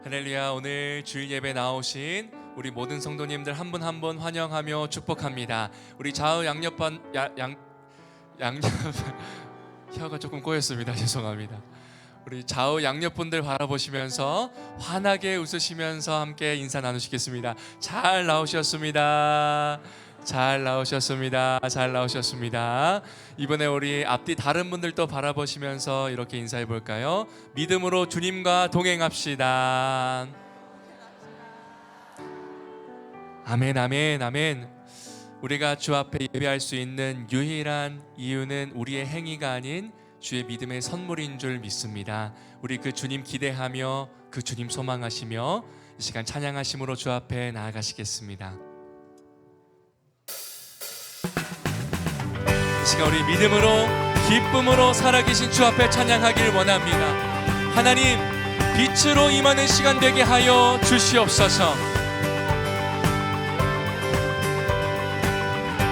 할렐루야. 오늘 주일 예배 나오신 우리 모든 성도님들 한 분 한 분 환영하며 축복합니다. 우리 좌우 양옆반 양옆 혀가 조금 꼬였습니다. 죄송합니다. 우리 좌우 양옆분들 바라보시면서 환하게 웃으시면서 함께 인사 나누시겠습니다. 잘 나오셨습니다. 잘 나오셨습니다. 잘 나오셨습니다. 이번에 우리 앞뒤 다른 분들도 바라보시면서 이렇게 인사해 볼까요? 믿음으로 주님과 동행합시다. 아멘, 아멘, 아멘. 우리가 주 앞에 예배할 수 있는 유일한 이유는 우리의 행위가 아닌 주의 믿음의 선물인 줄 믿습니다. 우리 그 주님 기대하며 그 주님 소망하시며 이 시간 찬양하심으로 주 앞에 나아가시겠습니다. 이 시간 우리 믿음으로 기쁨으로 살아계신 주 앞에 찬양하길 원합니다. 하나님, 빛으로 임하는 시간 되게 하여 주시옵소서.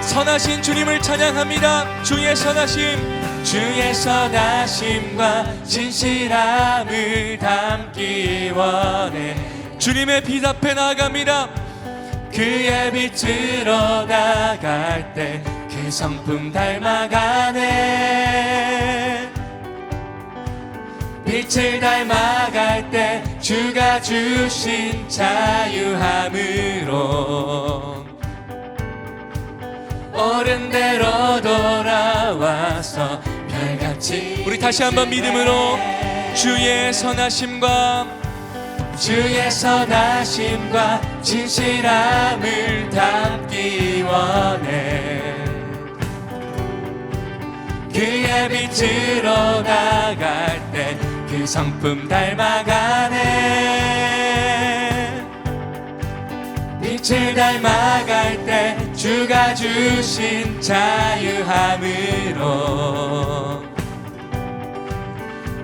선하신 주님을 찬양합니다. 주의 선하심, 주의 선하심과 진실함을 담기 원해. 주님의 빛 앞에 나아갑니다. 그의 빛으로 나갈 때 그 성품 닮아가네. 빛을 닮아갈 때 주가 주신 자유함으로 옳은 대로 돌아와서 별같이. 우리 다시 한번 믿음으로 주의 선하심과 진실함을 담기 원해. 그의 빛으로 나갈 때 그 성품 닮아가네. 빛을 닮아갈 때 주가 주신 자유함으로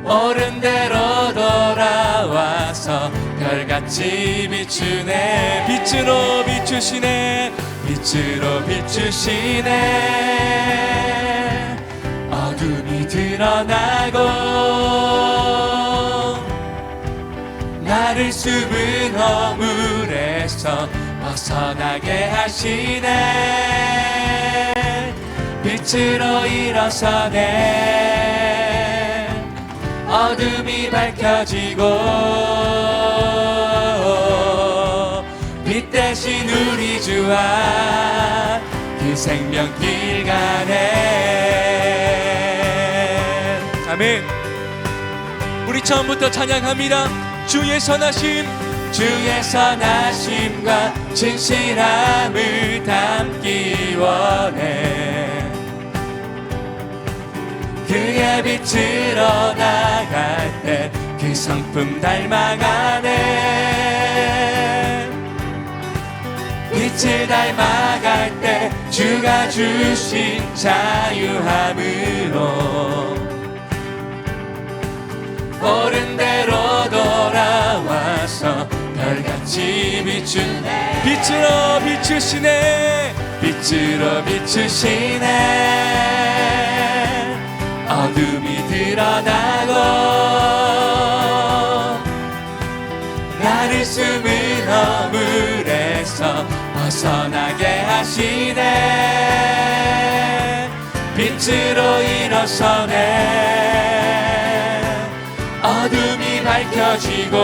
옳은 대로 돌아와서 별같이 비추네. 빛으로 비추시네. 빛으로 비추시네. 어둠이 드러나고 나를 숨은 허물에서 벗어나게 하시네. 빛으로 일어서네. 어둠이 밝혀지고 빛 대신 우리 주와 그 생명길 가네. 아멘. 우리 처음부터 찬양합니다. 주의 선하심과 진실함을 담기 원해. 그의 빛으로 나갈 때 그 성품 닮아가네. 빛을 닮아갈 때 주가 주신 자유함으로 옳은 대로 돌아와서 별같이 비추네. 빛으로 비추시네. 빛으로 비추시네. 어둠이 드러나고 나를 숨은 허물에서 벗어나게 하시네. 빛으로 일어서네. 어둠이 밝혀지고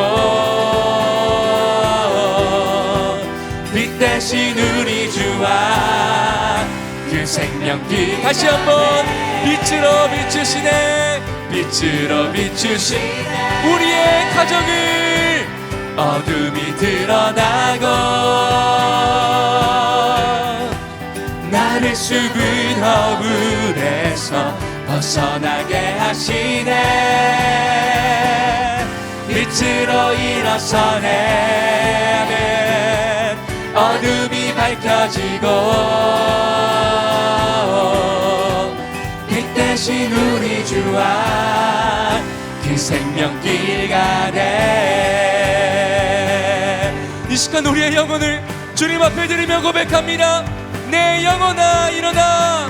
빛 대신 우리 주와 그 생명길. 다시 한번 빛으로 비추시네. 빛으로 비추시네. 우리의 가정을 어둠이 드러나고 나를 숨은 허물에서 벗어나게 하시네. 빛으로 일어서네. 어둠이 밝혀지고 빛 대신 우리 주와 그 생명길 가네. 이 시간 우리의 영혼을 주님 앞에 드리며 고백합니다. 내 영혼아 일어나.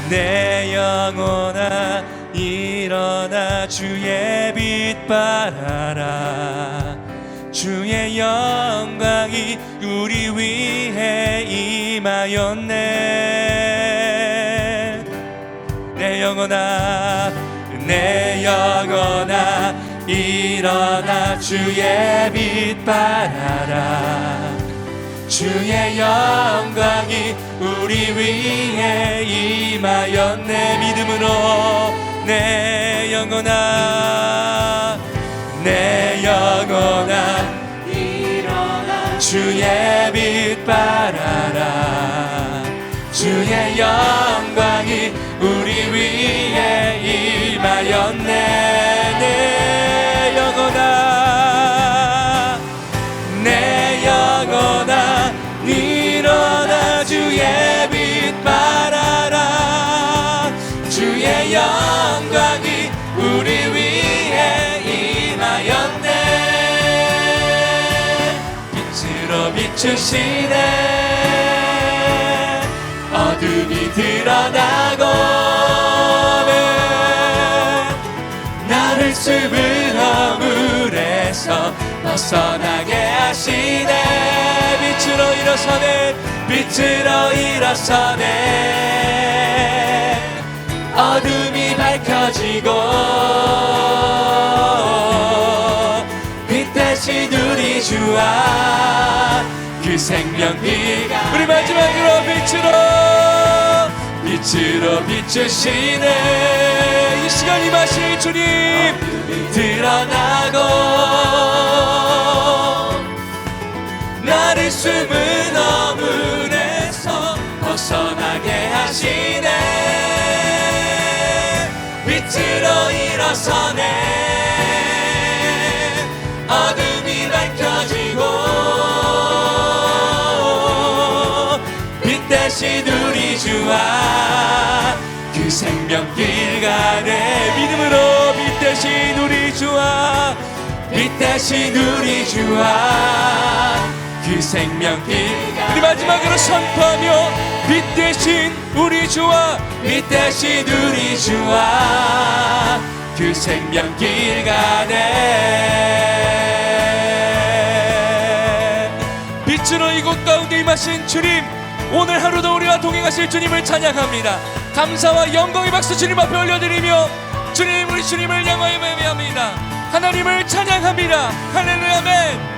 내 영혼아 일어나 주의 빛 발하라. 주의 영광이 우리 위에 임하였네. 내 영혼아 내 영혼아 일어나 주의 빛 발하라. 주의 영광이 우리 위에 임하였네. 믿음으로 내 영혼아 내 영혼아 일어나 주의 빛 발하라. 주의 영광이 우리 위에 임하였네. 내 영혼아 내 영혼아 일어나 주의 빛 발하라. 주의 영광이 우리 위에 임하였네. 빛으로 비추시네. 어둠이 드러나고 나를 숨은 허물에서 벗어나게 하시네. 빛으로 일어서네. 빛으로 일어서네. 어둠이 밝혀지고 빛 대신 우리 주와 그 생명이 우리 마지막으로 빛으로 비추시네. 이 시간 임하실 주님 드러나고 나를 숨은 어문에서 벗어나게 하시네. 빛으로 일어서네. 어둠이 밝혀지고 빛 대신 우리 주와 그 생명길 가네. 믿음으로 빛 대신 우리 주와 빛 대신 우리 주와 그 생명길. 우리 마지막으로 선포하며 빛 대신 우리 주와 빛 대신 우리 주와 그 생명길 가네. 빛으로 이곳 가운데 임하신 주님, 오늘 하루도 우리와 동행하실 주님을 찬양합니다. 감사와 영광의 박수 주님 앞에 올려드리며 주님, 우리 주님을 향하여 예배합니다. 하나님을 찬양합니다. 할렐루야. 아멘.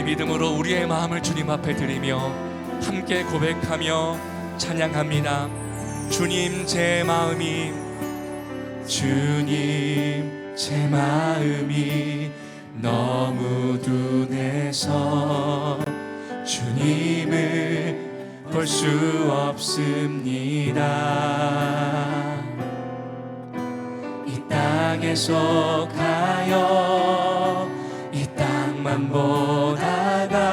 믿음으로 우리의 마음을 주님 앞에 드리며 함께 고백하며 찬양합니다. 주님 제 마음이 주님 제 마음이 너무 둔해서 주님을 볼 수 없습니다. 이 땅에 속하여 이 땅만 보다가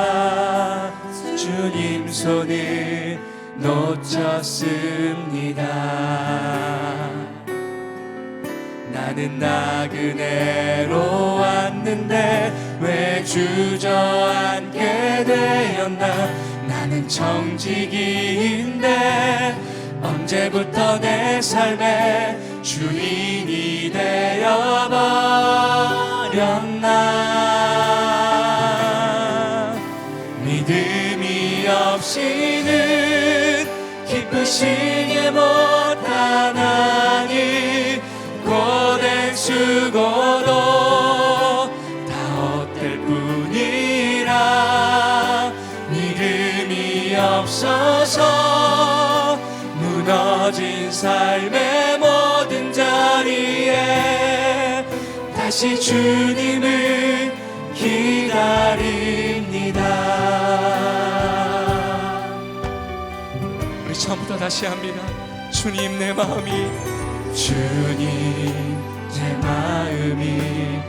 주님 손을 놓쳤습니다. 나는 나그네로 왔는데 왜 주저앉게 되었나. 나는 청지기인데 언제부터 내 삶에 주인이 되어버렸나. 믿음이 없이는 기쁘시게 못하나니 고된 수고도 다 헛될 뿐이라. 믿음이 없어서 무너진 삶의 모든 자리에 다시 주님을 기다립니다. 우리 처음부터 다시 합니다. 주님 내 마음이 주님 제 마음이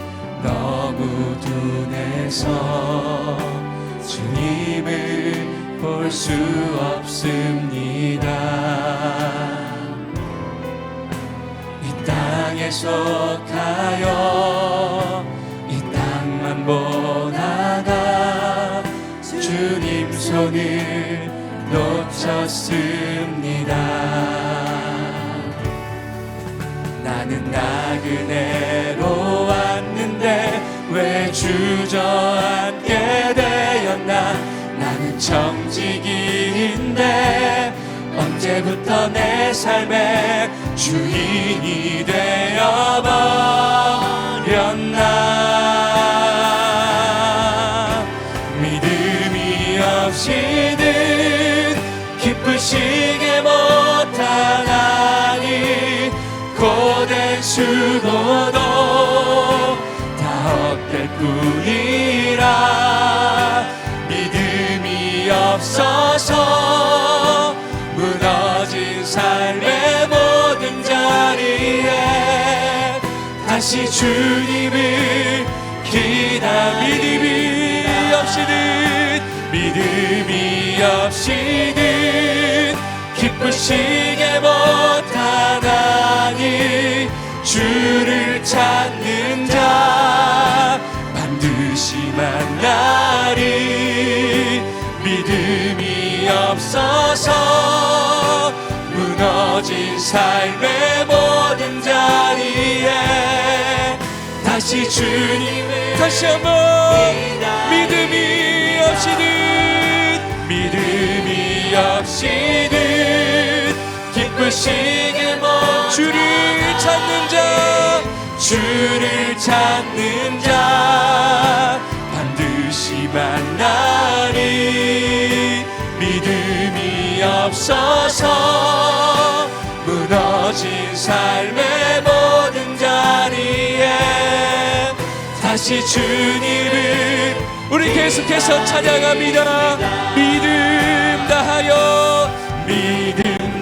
너무 둔해서 주님을 볼 수 없습니다. 이 땅에 속하여 주를 놓쳤습니다. 나는 나그네로 왔는데 왜 주저앉게 되었나. 나는 청지기인데 언제부터 내 삶의 주인이 되어버렸나. 믿음이 없이는 기쁘시게 못하나니 고된 수고도 다 헛될 뿐이라. 믿음이 없어서 무너진 삶의 모든 자리에 다시 주님을 믿음이 없이는 기쁘시게 못하나니 주를 찾는 자 반드시 만나리. 믿음이 없어서 무너진 삶의 모든 자리에 다시 주님을 다시 한번 믿음이 없이는 기쁘시게 주를 찾는 자 반드시 만나리. 믿음이 없어서 무너진 삶의 모든 자리에 다시 주님을 우리 계속해서 찬양합니다. 믿음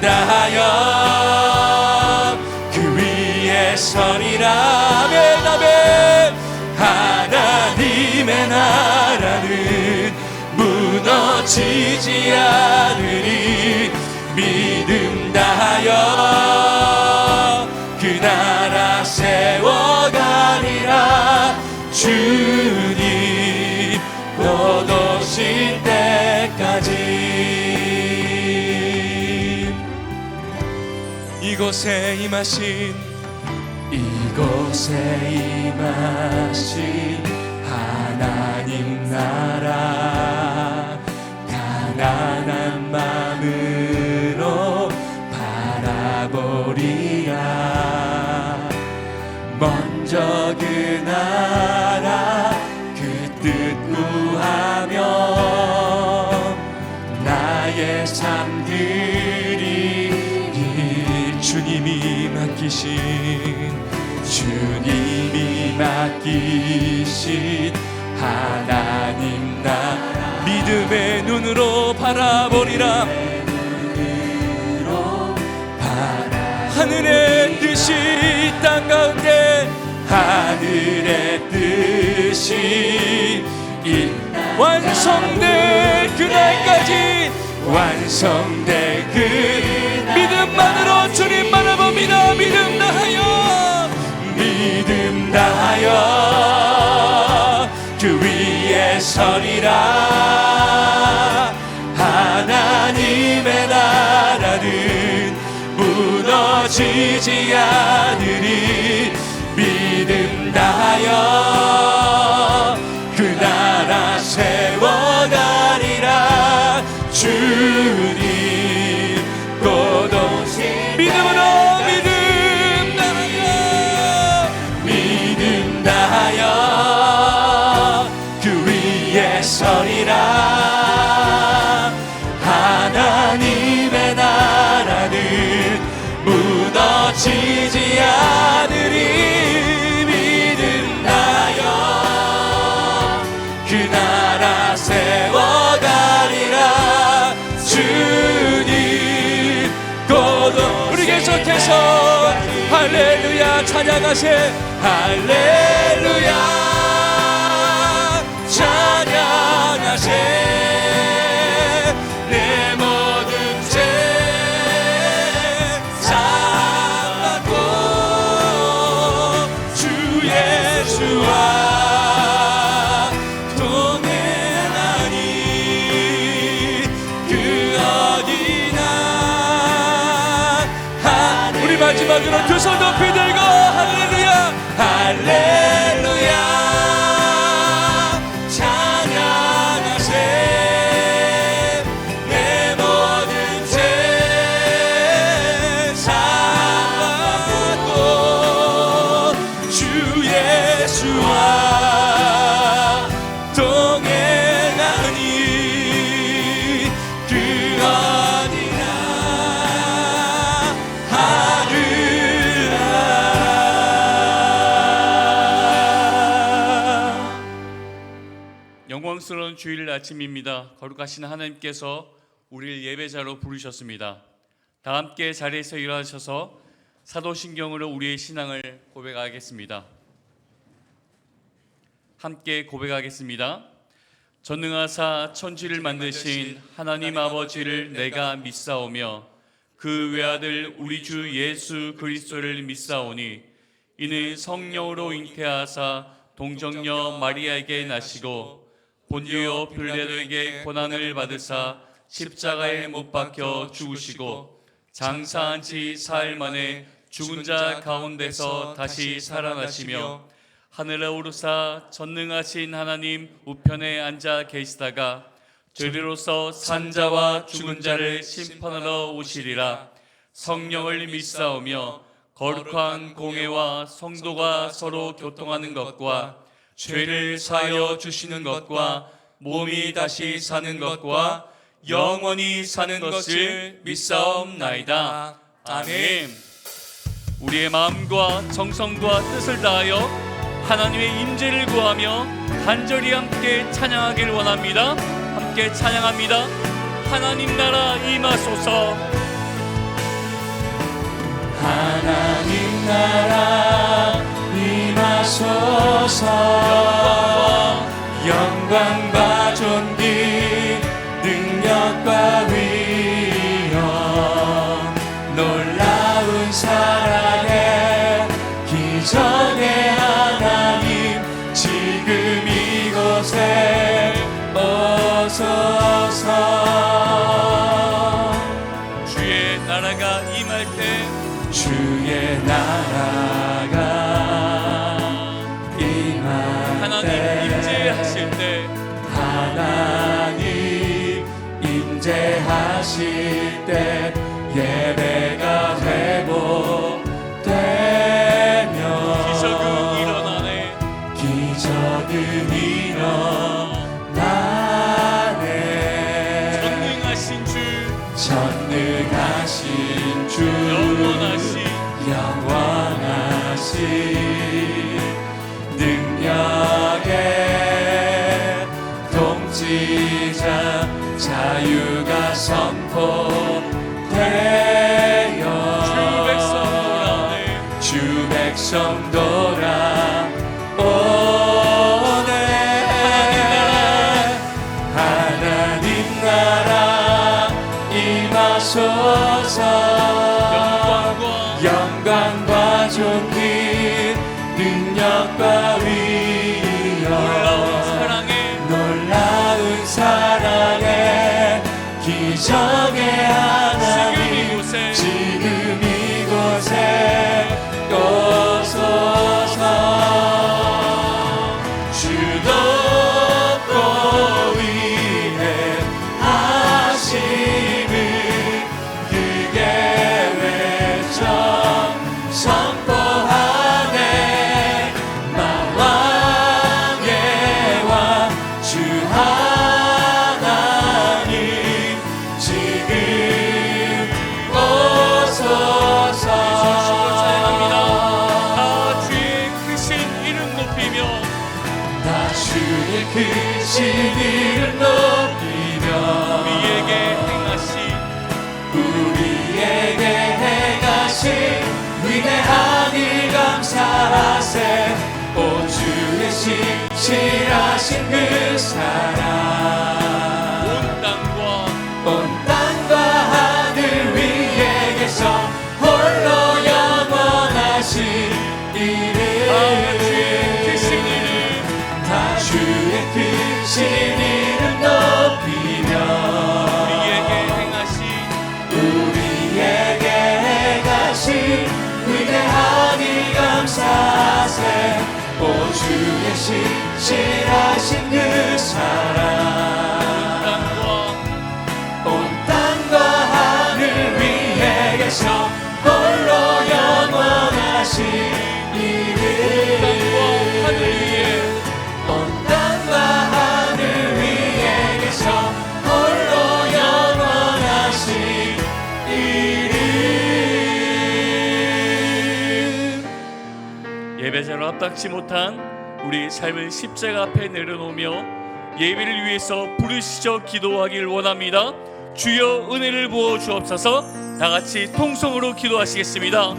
다하여 그 위에 서리라. 아멘 아멘. 하나님의 나라는 무너지지 않으리. 믿음 다하여 그 나라 세워가리라. 주님 곧 오실 때까지. 이곳에 임하신 하나님 나라 가난한 마음으로 바라보리라. 먼저 그 나라 그 뜻 구하며 나의 삶들이 주님이 맡기신 하나님 나라 믿음의 눈으로 바라보리라. 하늘의 뜻이 땅 가운데 하늘의 뜻이 완성될 그날까지 완성될 그 믿음만으로 주님 바라봅니다. 믿음 다하여 그 위에 서리라. 하나님의 나라는 무너지지 않으리. 믿음 다하여 그 나라 세워가리라. 주님 곧 오실 믿음으로 믿음 다하여 그 위에 서리라. 하나님의 나라는 무너지지 않으리. 믿음 다하여 그 나라 세워가리라. 주님 곧 우리 계속해서 할렐루야 찬양하세. 할렐루야 찬양하세. 내 모든 죄 사하고 주 예수와 동행하니 한번 두 손 높이 들고 할렐루야 할렐루야 영광스러운 주일 아침입니다. 거룩하신 하나님께서 우리를 예배자로 부르셨습니다. 다 함께 자리에서 일어나셔서 사도신경으로 우리의 신앙을 고백하겠습니다. 함께 고백하겠습니다. 전능하사 천지를 만드신 하나님 아버지를 내가 믿사오며 그 외아들 우리 주 예수 그리스도를 믿사오니 이는 성령으로 잉태하사 동정녀 마리아에게 나시고 본디오 빌라도에게 고난을 받으사 십자가에 못 박혀 죽으시고 장사한 지 사흘 만에 죽은 자 가운데서 다시 살아나시며 하늘에 오르사 전능하신 하나님 우편에 앉아 계시다가 저리로서 산 자와 죽은 자를 심판하러 오시리라. 성령을 믿사오며 거룩한 공회와 성도가 서로 교통하는 것과 죄를 사하여 주시는 것과 몸이 다시 사는 것과 영원히 사는 것을 믿사옵나이다. 아멘. 우리의 마음과 정성과 뜻을 다하여 하나님의 임재를 구하며 간절히 함께 찬양하길 원합니다. 함께 찬양합니다. 하나님 나라 임하소서. 하나님 나라 임하소서. 영광과 존귀 능력과 위엄 놀라운 사랑의 기적의 하나님 지금 이곳에 오소서. 주의 나라가 임할 때 주의 나라가 임할 하나님 임재하실 때 하나님 임재하실 때 예배가 회복되며 기적은 일어나네. 기적은 일어나네. 전능하신 주 전능하신 주 영원하신 능력의 통치자 자유가 선포되어 주 백성 돌아오네. 하나님 나라 임하소서. 영광과 존귀 능력과 위엄 놀라운 사랑의 기적의 하나님 지금 이곳에 오소서. 주도 위에 하심을 크게 외쳐 선포하네. 만왕의 왕 주 하나님 지금 오소서. 찬양합니다. 다 주의 크신 이름 높이며 다 주의 크신 이름 높이며 우리에게 행하신 위대한 일 감사하세. 오 주의 신실하신 그 사랑 온 땅과 하늘 위에 계셔 홀로 영원하신 이름 다 주의 크신 주의 신실하신 그 사랑 온 땅과 하늘 위에 계셔 홀로 영원하신 이름 하늘 위에 온 땅과 하늘 위에 계셔 홀로 영원하신 이름. 예배자로 합당치 못한 우리 삶을 십자가 앞에 내려놓으며 예배를 위해서 부르시죠 기도하길 원합니다. 주여 은혜를 부어 주옵소서. 다 같이 통성으로 기도하시겠습니다.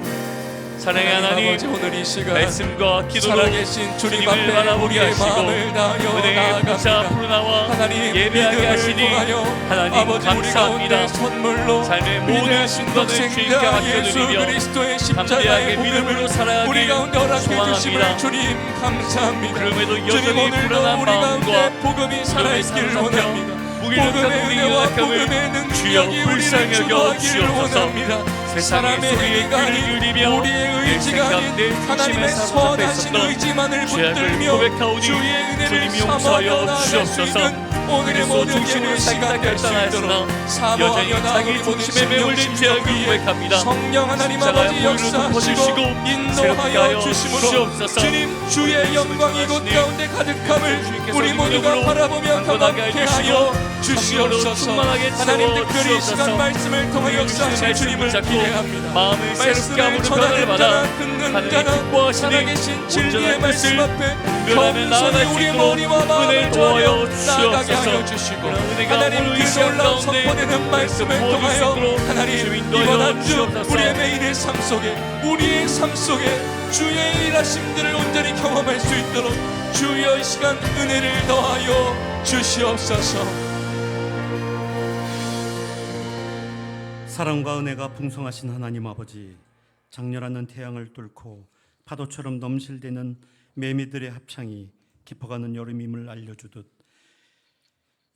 사랑의 하나님, 아버지, 오늘 이 시간 말씀과 기도로 살아계신 주님 주님을 앞에 바라보게 우리의 하시고 마음을 다하여 은혜의 보좌 나아갑니다. 앞으로 나와 하나님, 예배하게 믿음을 하시니 통하여 하나님 아버지 우리 감사합니다. 가운데 선물로 삶의 모든 믿음의 순간을 주님께 신덕생자 예수 맡겨드리며 그리스도의 담대하게 십자가의 믿음으로 복음을 살아가길 우리 가운데 허락해 소망합니다. 주심을 주님 감사합니다. 그럼에도 주님 여전히 오늘도 불안한 우리 가운데 마음과 복음이 살아있기를 원합니다. 무기력한 복음의 우리의 은혜와 약함을 복음의 주여 능력이 우리를 불쌍히 여겨 주도하기를 주옵소서. 원합니다. 세상의 사람의 소리에 행위가 귀를 아닌 기울이며 우리의 의지가 아닌 내 하나님의 중심에 선하신 사로잡혔었던 의지만을 죄악을 붙들며 고백하오니 주의 은혜를 주님이 사모하여 용서하여 나아갈 수 주옵소서. 있는 오늘의 그리스도 모든 중심으로 예물 살다 생각할 수 있도록 결단하였으나 여전히 사모하며 자기 나아가는 모든 중심에 매몰린 죄악을 위에 고백합니다. 성령 하나님 십자가의 아버지 보혈로 역사하시고 덮어주시고 새롭게 하여 인도하여 주심으로 주시옵소서. 주님 주의 영광이 곧 주님, 가운데 가득함을 주님께서 우리 모두가 믿음으로 바라보며 강건하게 경험케 해주시고 하여 주시옵소서. 충만하게 하나님 채워 특별히 이 주옵소서. 시간 말씀을 통해 역사하실 주님을 기대합니다. 마음을 새롭게 함으로 변화를 전하는 받아 자나 듣는 하나님 자나 기뻐하시니 살아계신 진리의 온전한 말씀 뜻을 앞에 누려내며 나아갈 겸손히 수 우리의 있도록 머리와 마음을 은혜를 도하여 도와여 나아가게 주시옵소서. 하여 주시고 그런 은혜가 하나님 오늘 이 그 시간 놀라운 가운데 선포되는 말씀을 부어질 수 통하여 있도록 하나님 주님 이번 인도하여 한 주 주옵소서. 우리의 매일의 삶 속에 우리의 삶 속에 주의 일하심들을 온전히 경험할 수 있도록 주여 이 시간 은혜를 더하여 주시옵소서. 사랑과 은혜가 풍성하신 하나님 아버지, 장렬하는 태양을 뚫고 파도처럼 넘실대는 매미들의 합창이 깊어가는 여름임을 알려주듯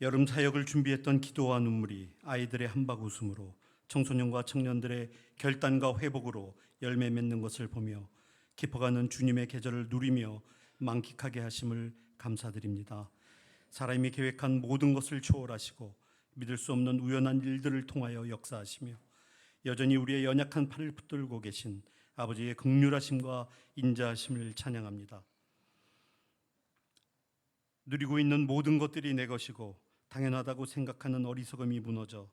여름 사역을 준비했던 기도와 눈물이 아이들의 한박 웃음으로 청소년과 청년들의 결단과 회복으로 열매 맺는 것을 보며 깊어가는 주님의 계절을 누리며 만끽하게 하심을 감사드립니다. 사람이 계획한 모든 것을 초월하시고 믿을 수 없는 우연한 일들을 통하여 역사하시며 여전히 우리의 연약한 팔을 붙들고 계신 아버지의 긍휼하심과 인자하심을 찬양합니다. 누리고 있는 모든 것들이 내 것이고 당연하다고 생각하는 어리석음이 무너져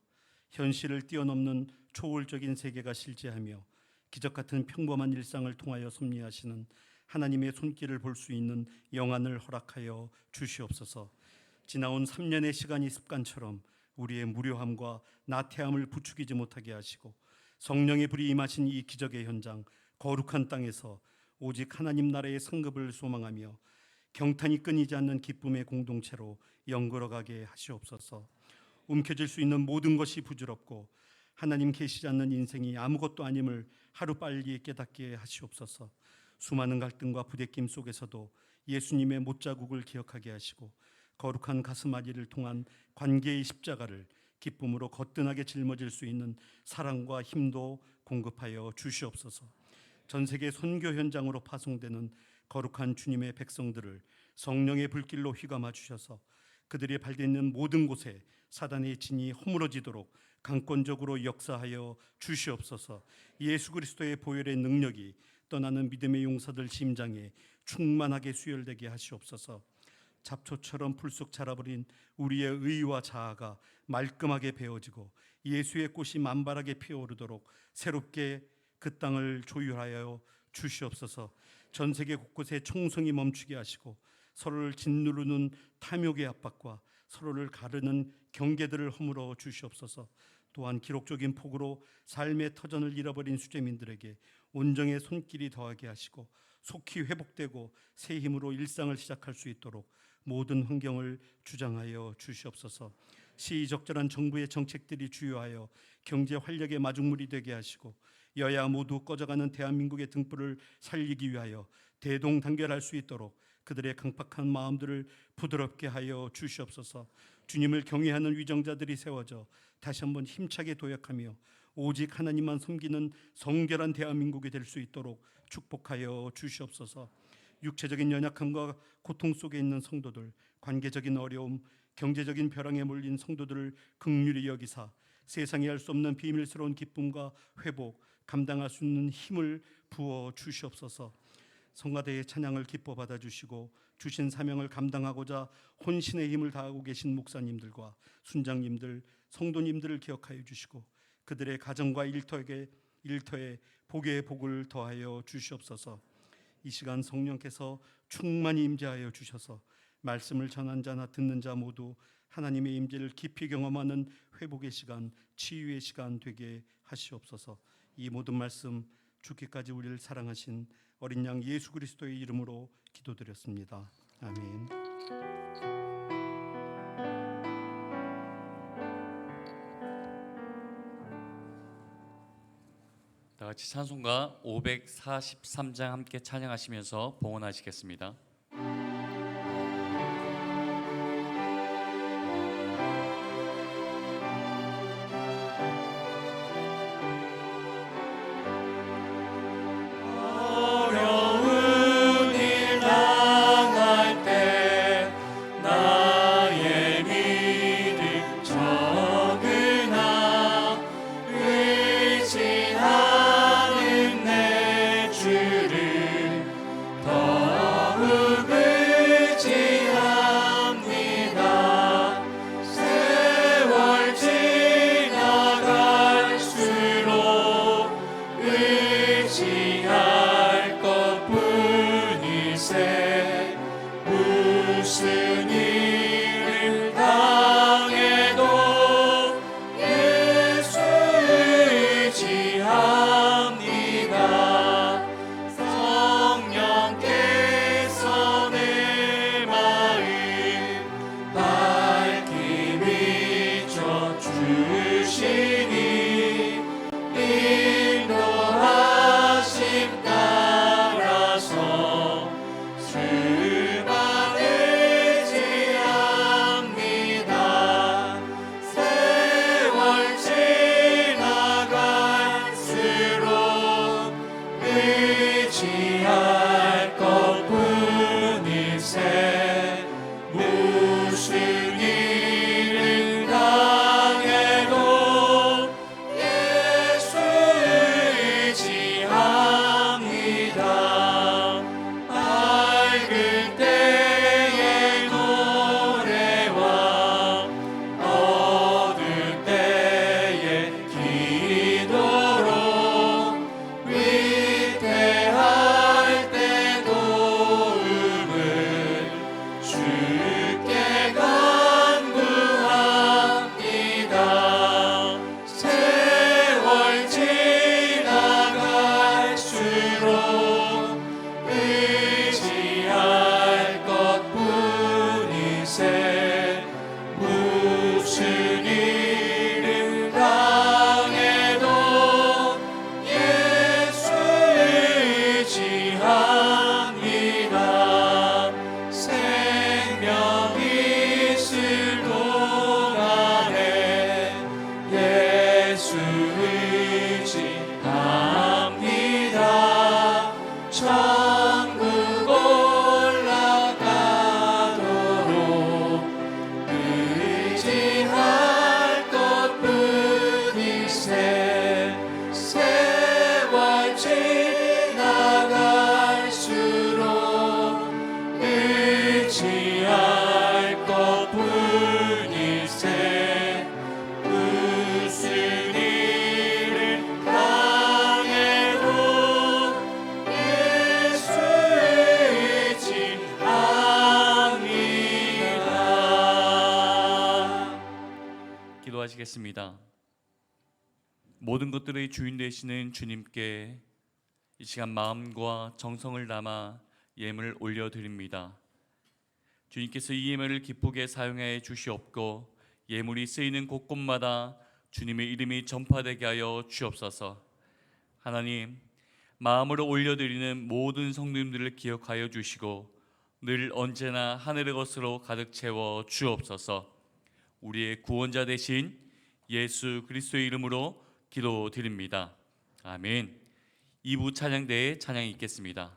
현실을 뛰어넘는 초월적인 세계가 실제하며 기적 같은 평범한 일상을 통하여 섭리하시는 하나님의 손길을 볼 수 있는 영안을 허락하여 주시옵소서. 지나온 3년의 시간이 습관처럼 우리의 무료함과 나태함을 부추기지 못하게 하시고 성령의 불이 임하신 이 기적의 현장 거룩한 땅에서 오직 하나님 나라의 상급을 소망하며 경탄이 끊이지 않는 기쁨의 공동체로 연걸어가게 하시옵소서. 움켜쥘 수 있는 모든 것이 부질없고 하나님 계시지 않는 인생이 아무것도 아님을 하루빨리 깨닫게 하시옵소서. 수많은 갈등과 부대낌 속에서도 예수님의 못자국을 기억하게 하시고 거룩한 가슴앓이를 통한 관계의 십자가를 기쁨으로 거뜬하게 짊어질 수 있는 사랑과 힘도 공급하여 주시옵소서. 전 세계 선교 현장으로 파송되는 거룩한 주님의 백성들을 성령의 불길로 휘감아 주셔서 그들이 발딛는 모든 곳에 사단의 진이 허물어지도록 강권적으로 역사하여 주시옵소서. 예수 그리스도의 보혈의 능력이 떠나는 믿음의 용사들 심장에 충만하게 수혈되게 하시옵소서. 잡초처럼 불쑥 자라버린 우리의 의와 자아가 말끔하게 베어지고 예수의 꽃이 만발하게 피어오르도록 새롭게 그 땅을 조율하여 주시옵소서. 전 세계 곳곳에 총성이 멈추게 하시고 서로를 짓누르는 탐욕의 압박과 서로를 가르는 경계들을 허물어 주시옵소서. 또한 기록적인 폭우로 삶의 터전을 잃어버린 수재민들에게 온정의 손길이 더하게 하시고 속히 회복되고 새 힘으로 일상을 시작할 수 있도록 모든 환경을 주장하여 주시옵소서. 시의적절한 정부의 정책들이 주요하여 경제 활력의 마중물이 되게 하시고 여야 모두 꺼져가는 대한민국의 등불을 살리기 위하여 대동단결할 수 있도록 그들의 강팍한 마음들을 부드럽게 하여 주시옵소서. 주님을 경외하는 위정자들이 세워져 다시 한번 힘차게 도약하며 오직 하나님만 섬기는 성결한 대한민국이 될 수 있도록 축복하여 주시옵소서. 육체적인 연약함과 고통 속에 있는 성도들, 관계적인 어려움, 경제적인 벼랑에 몰린 성도들을 긍휼히 여기사 세상이 할 수 없는 비밀스러운 기쁨과 회복, 감당할 수 있는 힘을 부어 주시옵소서. 성가대의 찬양을 기뻐 받아주시고 주신 사명을 감당하고자 혼신의 힘을 다하고 계신 목사님들과 순장님들, 성도님들을 기억하여 주시고 그들의 가정과 일터에 복의 복을 더하여 주시옵소서. 이 시간 성령께서 충만히 임재하여 주셔서 말씀을 전한 자나 듣는 자 모두 하나님의 임재를 깊이 경험하는 회복의 시간, 치유의 시간 되게 하시옵소서. 이 모든 말씀 죽기까지 우리를 사랑하신 어린 양 예수 그리스도의 이름으로 기도드렸습니다. 아멘. 다 같이 찬송가 543장 함께 찬양하시면서 봉헌하시겠습니다. 기도하시겠습니다. 모든 것들의 주인 되시는 주님께 이 시간 마음과 정성을 담아 예물을 올려드립니다. 주님께서 이 예물을 기쁘게 사용하여 주시옵고 예물이 쓰이는 곳곳마다 주님의 이름이 전파되게 하여 주옵소서. 하나님, 마음으로 올려드리는 모든 성도님들을 기억하여 주시고 늘 언제나 하늘의 것으로 가득 채워 주옵소서. 우리의 구원자 되신 예수 그리스도의 이름으로 기도드립니다. 아멘. 2부 찬양대에 찬양이 있겠습니다.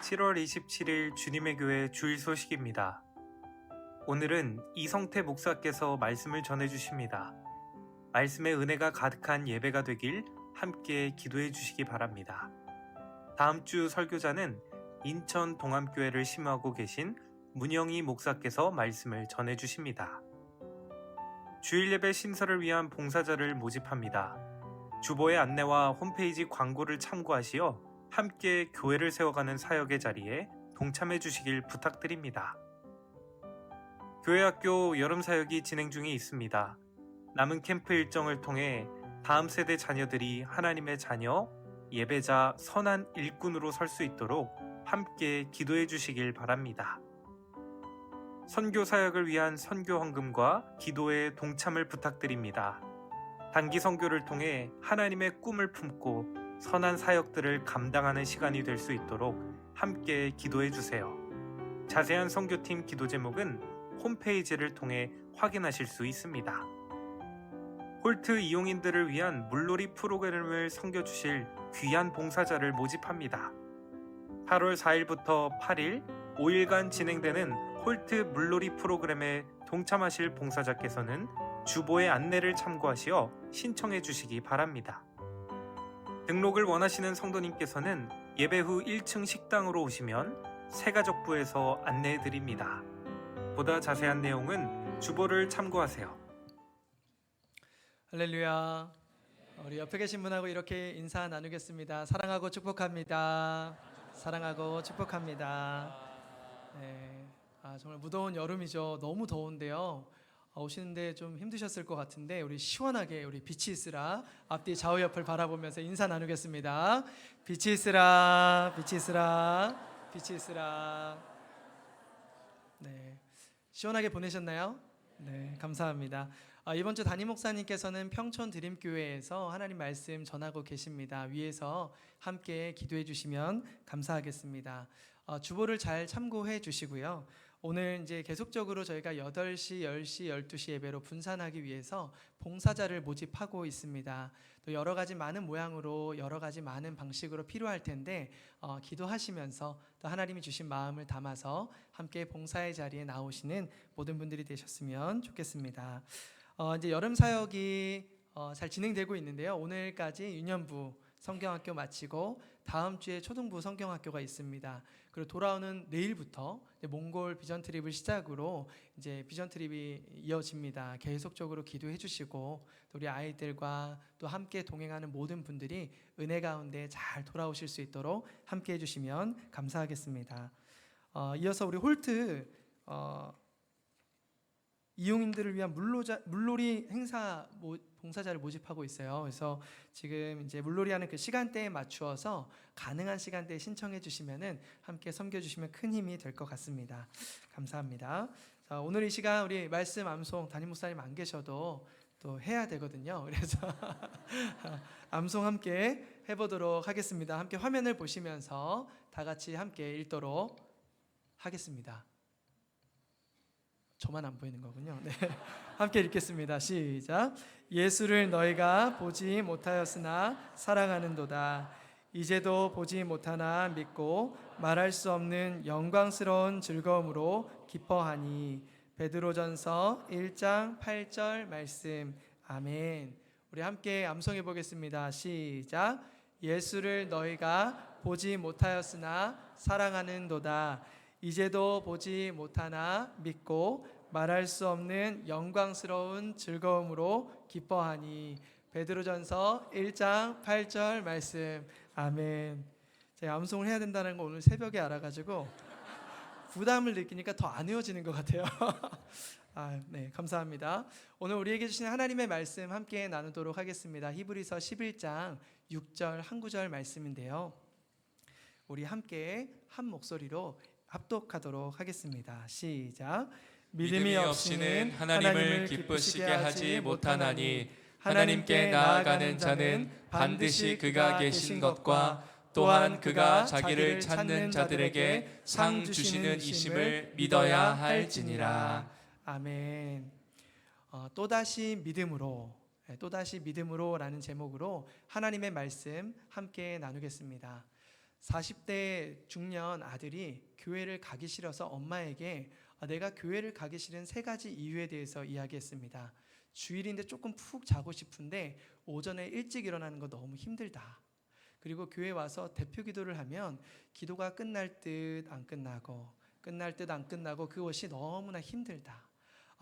7월 27일 주님의 교회 주일 소식입니다. 오늘은 이성태 목사께서 말씀을 전해 주십니다. 말씀의 은혜가 가득한 예배가 되길 함께 기도해 주시기 바랍니다. 다음 주 설교자는 인천 동암교회를 심호하고 계신 문영희 목사께서 말씀을 전해 주십니다. 주일 예배 신설을 위한 봉사자를 모집합니다. 주보의 안내와 홈페이지 광고를 참고하시어 함께 교회를 세워가는 사역의 자리에 동참해 주시길 부탁드립니다. 교회학교 여름 사역이 진행 중에 있습니다. 남은 캠프 일정을 통해 다음 세대 자녀들이 하나님의 자녀, 예배자, 선한 일꾼으로 설 수 있도록 함께 기도해 주시길 바랍니다. 선교 사역을 위한 선교 헌금과 기도에 동참을 부탁드립니다. 단기 선교를 통해 하나님의 꿈을 품고 선한 사역들을 감당하는 시간이 될 수 있도록 함께 기도해 주세요. 자세한 선교팀 기도 제목은 홈페이지를 통해 확인하실 수 있습니다. 홀트 이용인들을 위한 물놀이 프로그램을 섬겨주실 귀한 봉사자를 모집합니다. 8월 4일부터 8일 5일간 진행되는 홀트 물놀이 프로그램에 동참하실 봉사자께서는 주보의 안내를 참고하시어 신청해 주시기 바랍니다. 등록을 원하시는 성도님께서는 예배 후 1층 식당으로 오시면 새가족부에서 안내해 드립니다. 보다 자세한 내용은 주보를 참고하세요. 할렐루야. 우리 옆에 계신 분하고 이렇게 인사 나누겠습니다. 사랑하고 축복합니다. 사랑하고 축복합니다. 네, 정말 무더운 여름이죠. 너무 더운데요. 오시는데 좀 힘드셨을 것 같은데 우리 시원하게 우리 빛이 있으라 앞뒤 좌우 옆을 바라보면서 인사 나누겠습니다. 빛이 있으라, 빛이 있으라, 빛이 있으라. 네, 시원하게 보내셨나요? 네, 감사합니다. 이번 주 담임 목사님께서는 평촌 드림교회에서 하나님 말씀 전하고 계십니다. 위에서 함께 기도해 주시면 감사하겠습니다. 주보를 잘 참고해 주시고요. 오늘 이제 계속적으로 저희가 8시, 10시, 12시 예배로 분산하기 위해서 봉사자를 모집하고 있습니다. 또 여러 가지 많은 모양으로 여러 가지 많은 방식으로 필요할 텐데 기도하시면서 또 하나님이 주신 마음을 담아서 함께 봉사의 자리에 나오시는 모든 분들이 되셨으면 좋겠습니다. 이제 여름 사역이 잘 진행되고 있는데요. 오늘까지 유년부 성경학교 마치고 다음 주에 초등부 성경학교가 있습니다. 그리고 돌아오는 내일부터 몽골 비전 트립을 시작으로 이제 비전 트립이 이어집니다. 계속적으로 기도해 주시고 또 우리 아이들과 또 함께 동행하는 모든 분들이 은혜 가운데 잘 돌아오실 수 있도록 함께 해주시면 감사하겠습니다. 이어서 우리 홀트 이용인들을 위한 물놀이 행사 봉사자를 모집하고 있어요. 그래서 지금 이제 물놀이하는 그 시간대에 맞추어서 가능한 시간대에 신청해 주시면은 함께 섬겨 주시면 큰 힘이 될 것 같습니다. 감사합니다. 자, 오늘 이 시간 우리 말씀 암송 담임 목사님 안 계셔도 또 해야 되거든요. 그래서 암송 함께 해보도록 하겠습니다. 함께 화면을 보시면서 다 같이 함께 읽도록 하겠습니다. 저만 안 보이는 거군요. 네. 함께 읽겠습니다. 시작. 예수를 너희가 보지 못하였으나 사랑하는도다. 이제도 보지 못하나 믿고 말할 수 없는 영광스러운 즐거움으로 기뻐하니. 베드로전서 1장 8절 말씀. 아멘. 우리 함께 암송해 보겠습니다. 시작. 예수를 너희가 보지 못하였으나 사랑하는도다. 이제도 보지 못하나 믿고 말할 수 없는 영광스러운 즐거움으로 기뻐하니. 베드로전서 1장 8절 말씀. 아멘. 제가 암송을 해야 된다는 거 오늘 새벽에 알아가지고 부담을 느끼니까 더 안 외워지는 것 같아요. 네, 감사합니다. 오늘 우리에게 주신 하나님의 말씀 함께 나누도록 하겠습니다. 히브리서 11장 6절 한 구절 말씀인데요. 우리 함께 한 목소리로 합독하도록 하겠습니다. 시작. 믿음이 없이는 하나님을 기쁘시게 하지 못하나니 하나님께 나아가는 자는 반드시 그가 계신 것과 또한 그가 자기를 찾는 자들에게 상 주시는 이심을 믿어야 할지니라. 아멘. 또다시 믿음으로라는 제목으로 하나님의 말씀 함께 나누겠습니다. 40대 중년 아들이 교회를 가기 싫어서 엄마에게 내가 교회를 가기 싫은 3가지 이유에 대해서 이야기했습니다. 주일인데 조금 푹 자고 싶은데 오전에 일찍 일어나는 거 너무 힘들다. 그리고 교회 와서 대표 기도를 하면 기도가 끝날 듯 안 끝나고 끝날 듯 안 끝나고 그것이 너무나 힘들다.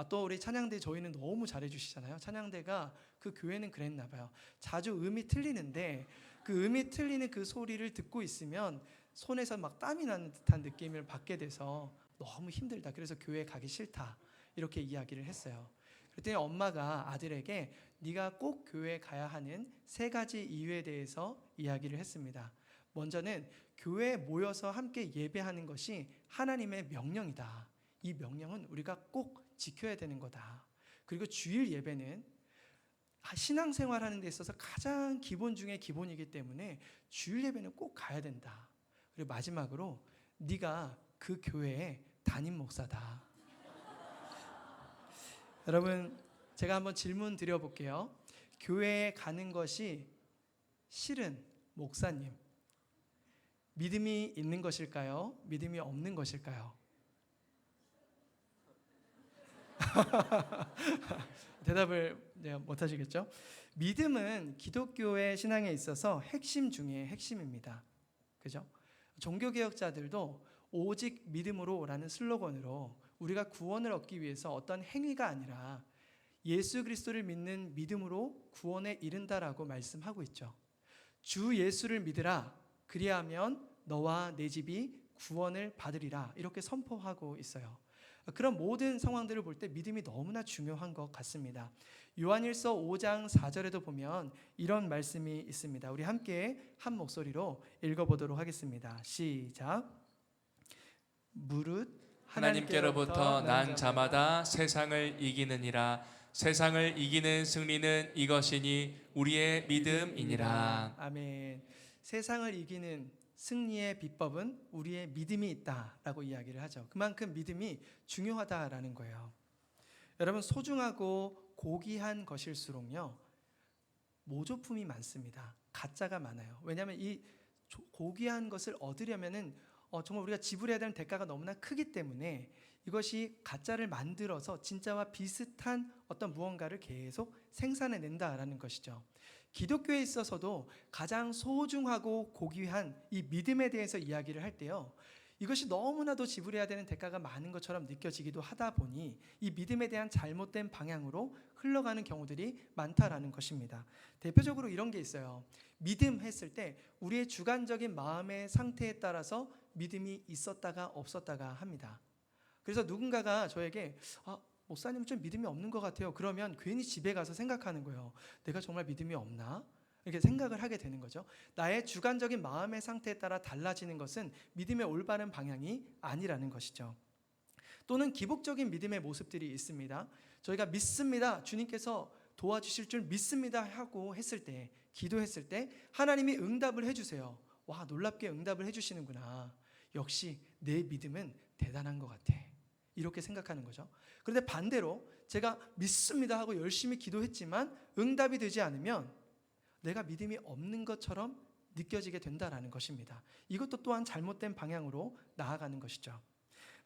또 우리 찬양대 저희는 너무 잘해 주시잖아요. 찬양대가 그 교회는 그랬나 봐요. 자주 음이 틀리는데 그 음이 틀리는 그 소리를 듣고 있으면 손에서 막 땀이 나는 듯한 느낌을 받게 돼서 너무 힘들다. 그래서 교회 가기 싫다. 이렇게 이야기를 했어요. 그랬더니 엄마가 아들에게 네가 꼭 교회 가야 하는 3가지 이유에 대해서 이야기를 했습니다. 먼저는 교회에 모여서 함께 예배하는 것이 하나님의 명령이다. 이 명령은 우리가 꼭 지켜야 되는 거다. 그리고 주일 예배는 신앙생활하는 데 있어서 가장 기본 중에 기본이기 때문에 주일 예배는 꼭 가야 된다. 그리고 마지막으로 네가 그 교회의 담임 목사다. 여러분, 제가 한번 질문 드려볼게요. 교회에 가는 것이 싫은 목사님, 믿음이 있는 것일까요? 믿음이 없는 것일까요? 대답을 못 하시겠죠? 믿음은 기독교의 신앙에 있어서 핵심 중에 핵심입니다. 그죠? 종교개혁자들도 오직 믿음으로라는 슬로건으로 우리가 구원을 얻기 위해서 어떤 행위가 아니라 예수 그리스도를 믿는 믿음으로 구원에 이른다라고 말씀하고 있죠. 주 예수를 믿으라. 그리하면 너와 내 집이 구원을 받으리라. 이렇게 선포하고 있어요. 그런 모든 상황들을 볼 때 믿음이 너무나 중요한 것 같습니다. 요한일서 5장 4절에도 보면 이런 말씀이 있습니다. 우리 함께 한 목소리로 읽어보도록 하겠습니다. 시작. 무릇 하나님께로부터 난 자마다 세상을 이기느니라. 세상을 이기는 승리는 이것이니 우리의 믿음이니라. 아멘. 세상을 이기는 승리의 비법은 우리의 믿음이 있다라고 이야기를 하죠. 그만큼 믿음이 중요하다라는 거예요. 여러분, 소중하고 고귀한 것일수록요 모조품이 많습니다. 가짜가 많아요. 왜냐하면 이 고귀한 것을 얻으려면은 정말 우리가 지불해야 되는 대가가 너무나 크기 때문에 이것이 가짜를 만들어서 진짜와 비슷한 어떤 무언가를 계속 생산해낸다라는 것이죠. 기독교에 있어서도 가장 소중하고 고귀한 이 믿음에 대해서 이야기를 할 때요, 이것이 너무나도 지불해야 되는 대가가 많은 것처럼 느껴지기도 하다 보니 이 믿음에 대한 잘못된 방향으로 흘러가는 경우들이 많다라는 것입니다. 대표적으로 이런 게 있어요. 믿음 했을 때 우리의 주관적인 마음의 상태에 따라서 믿음이 있었다가 없었다가 합니다. 그래서 누군가가 저에게 목사님 좀 믿음이 없는 것 같아요. 그러면 괜히 집에 가서 생각하는 거예요. 내가 정말 믿음이 없나? 이렇게 생각을 하게 되는 거죠. 나의 주관적인 마음의 상태에 따라 달라지는 것은 믿음의 올바른 방향이 아니라는 것이죠. 또는 기복적인 믿음의 모습들이 있습니다. 저희가 믿습니다. 주님께서 도와주실 줄 믿습니다 하고 했을 때, 기도했을 때 하나님이 응답을 해주세요. 와, 놀랍게 응답을 해주시는구나. 역시 내 믿음은 대단한 것 같아. 이렇게 생각하는 거죠. 그런데 반대로 제가 믿습니다 하고 열심히 기도했지만 응답이 되지 않으면 내가 믿음이 없는 것처럼 느껴지게 된다라는 것입니다. 이것도 또한 잘못된 방향으로 나아가는 것이죠.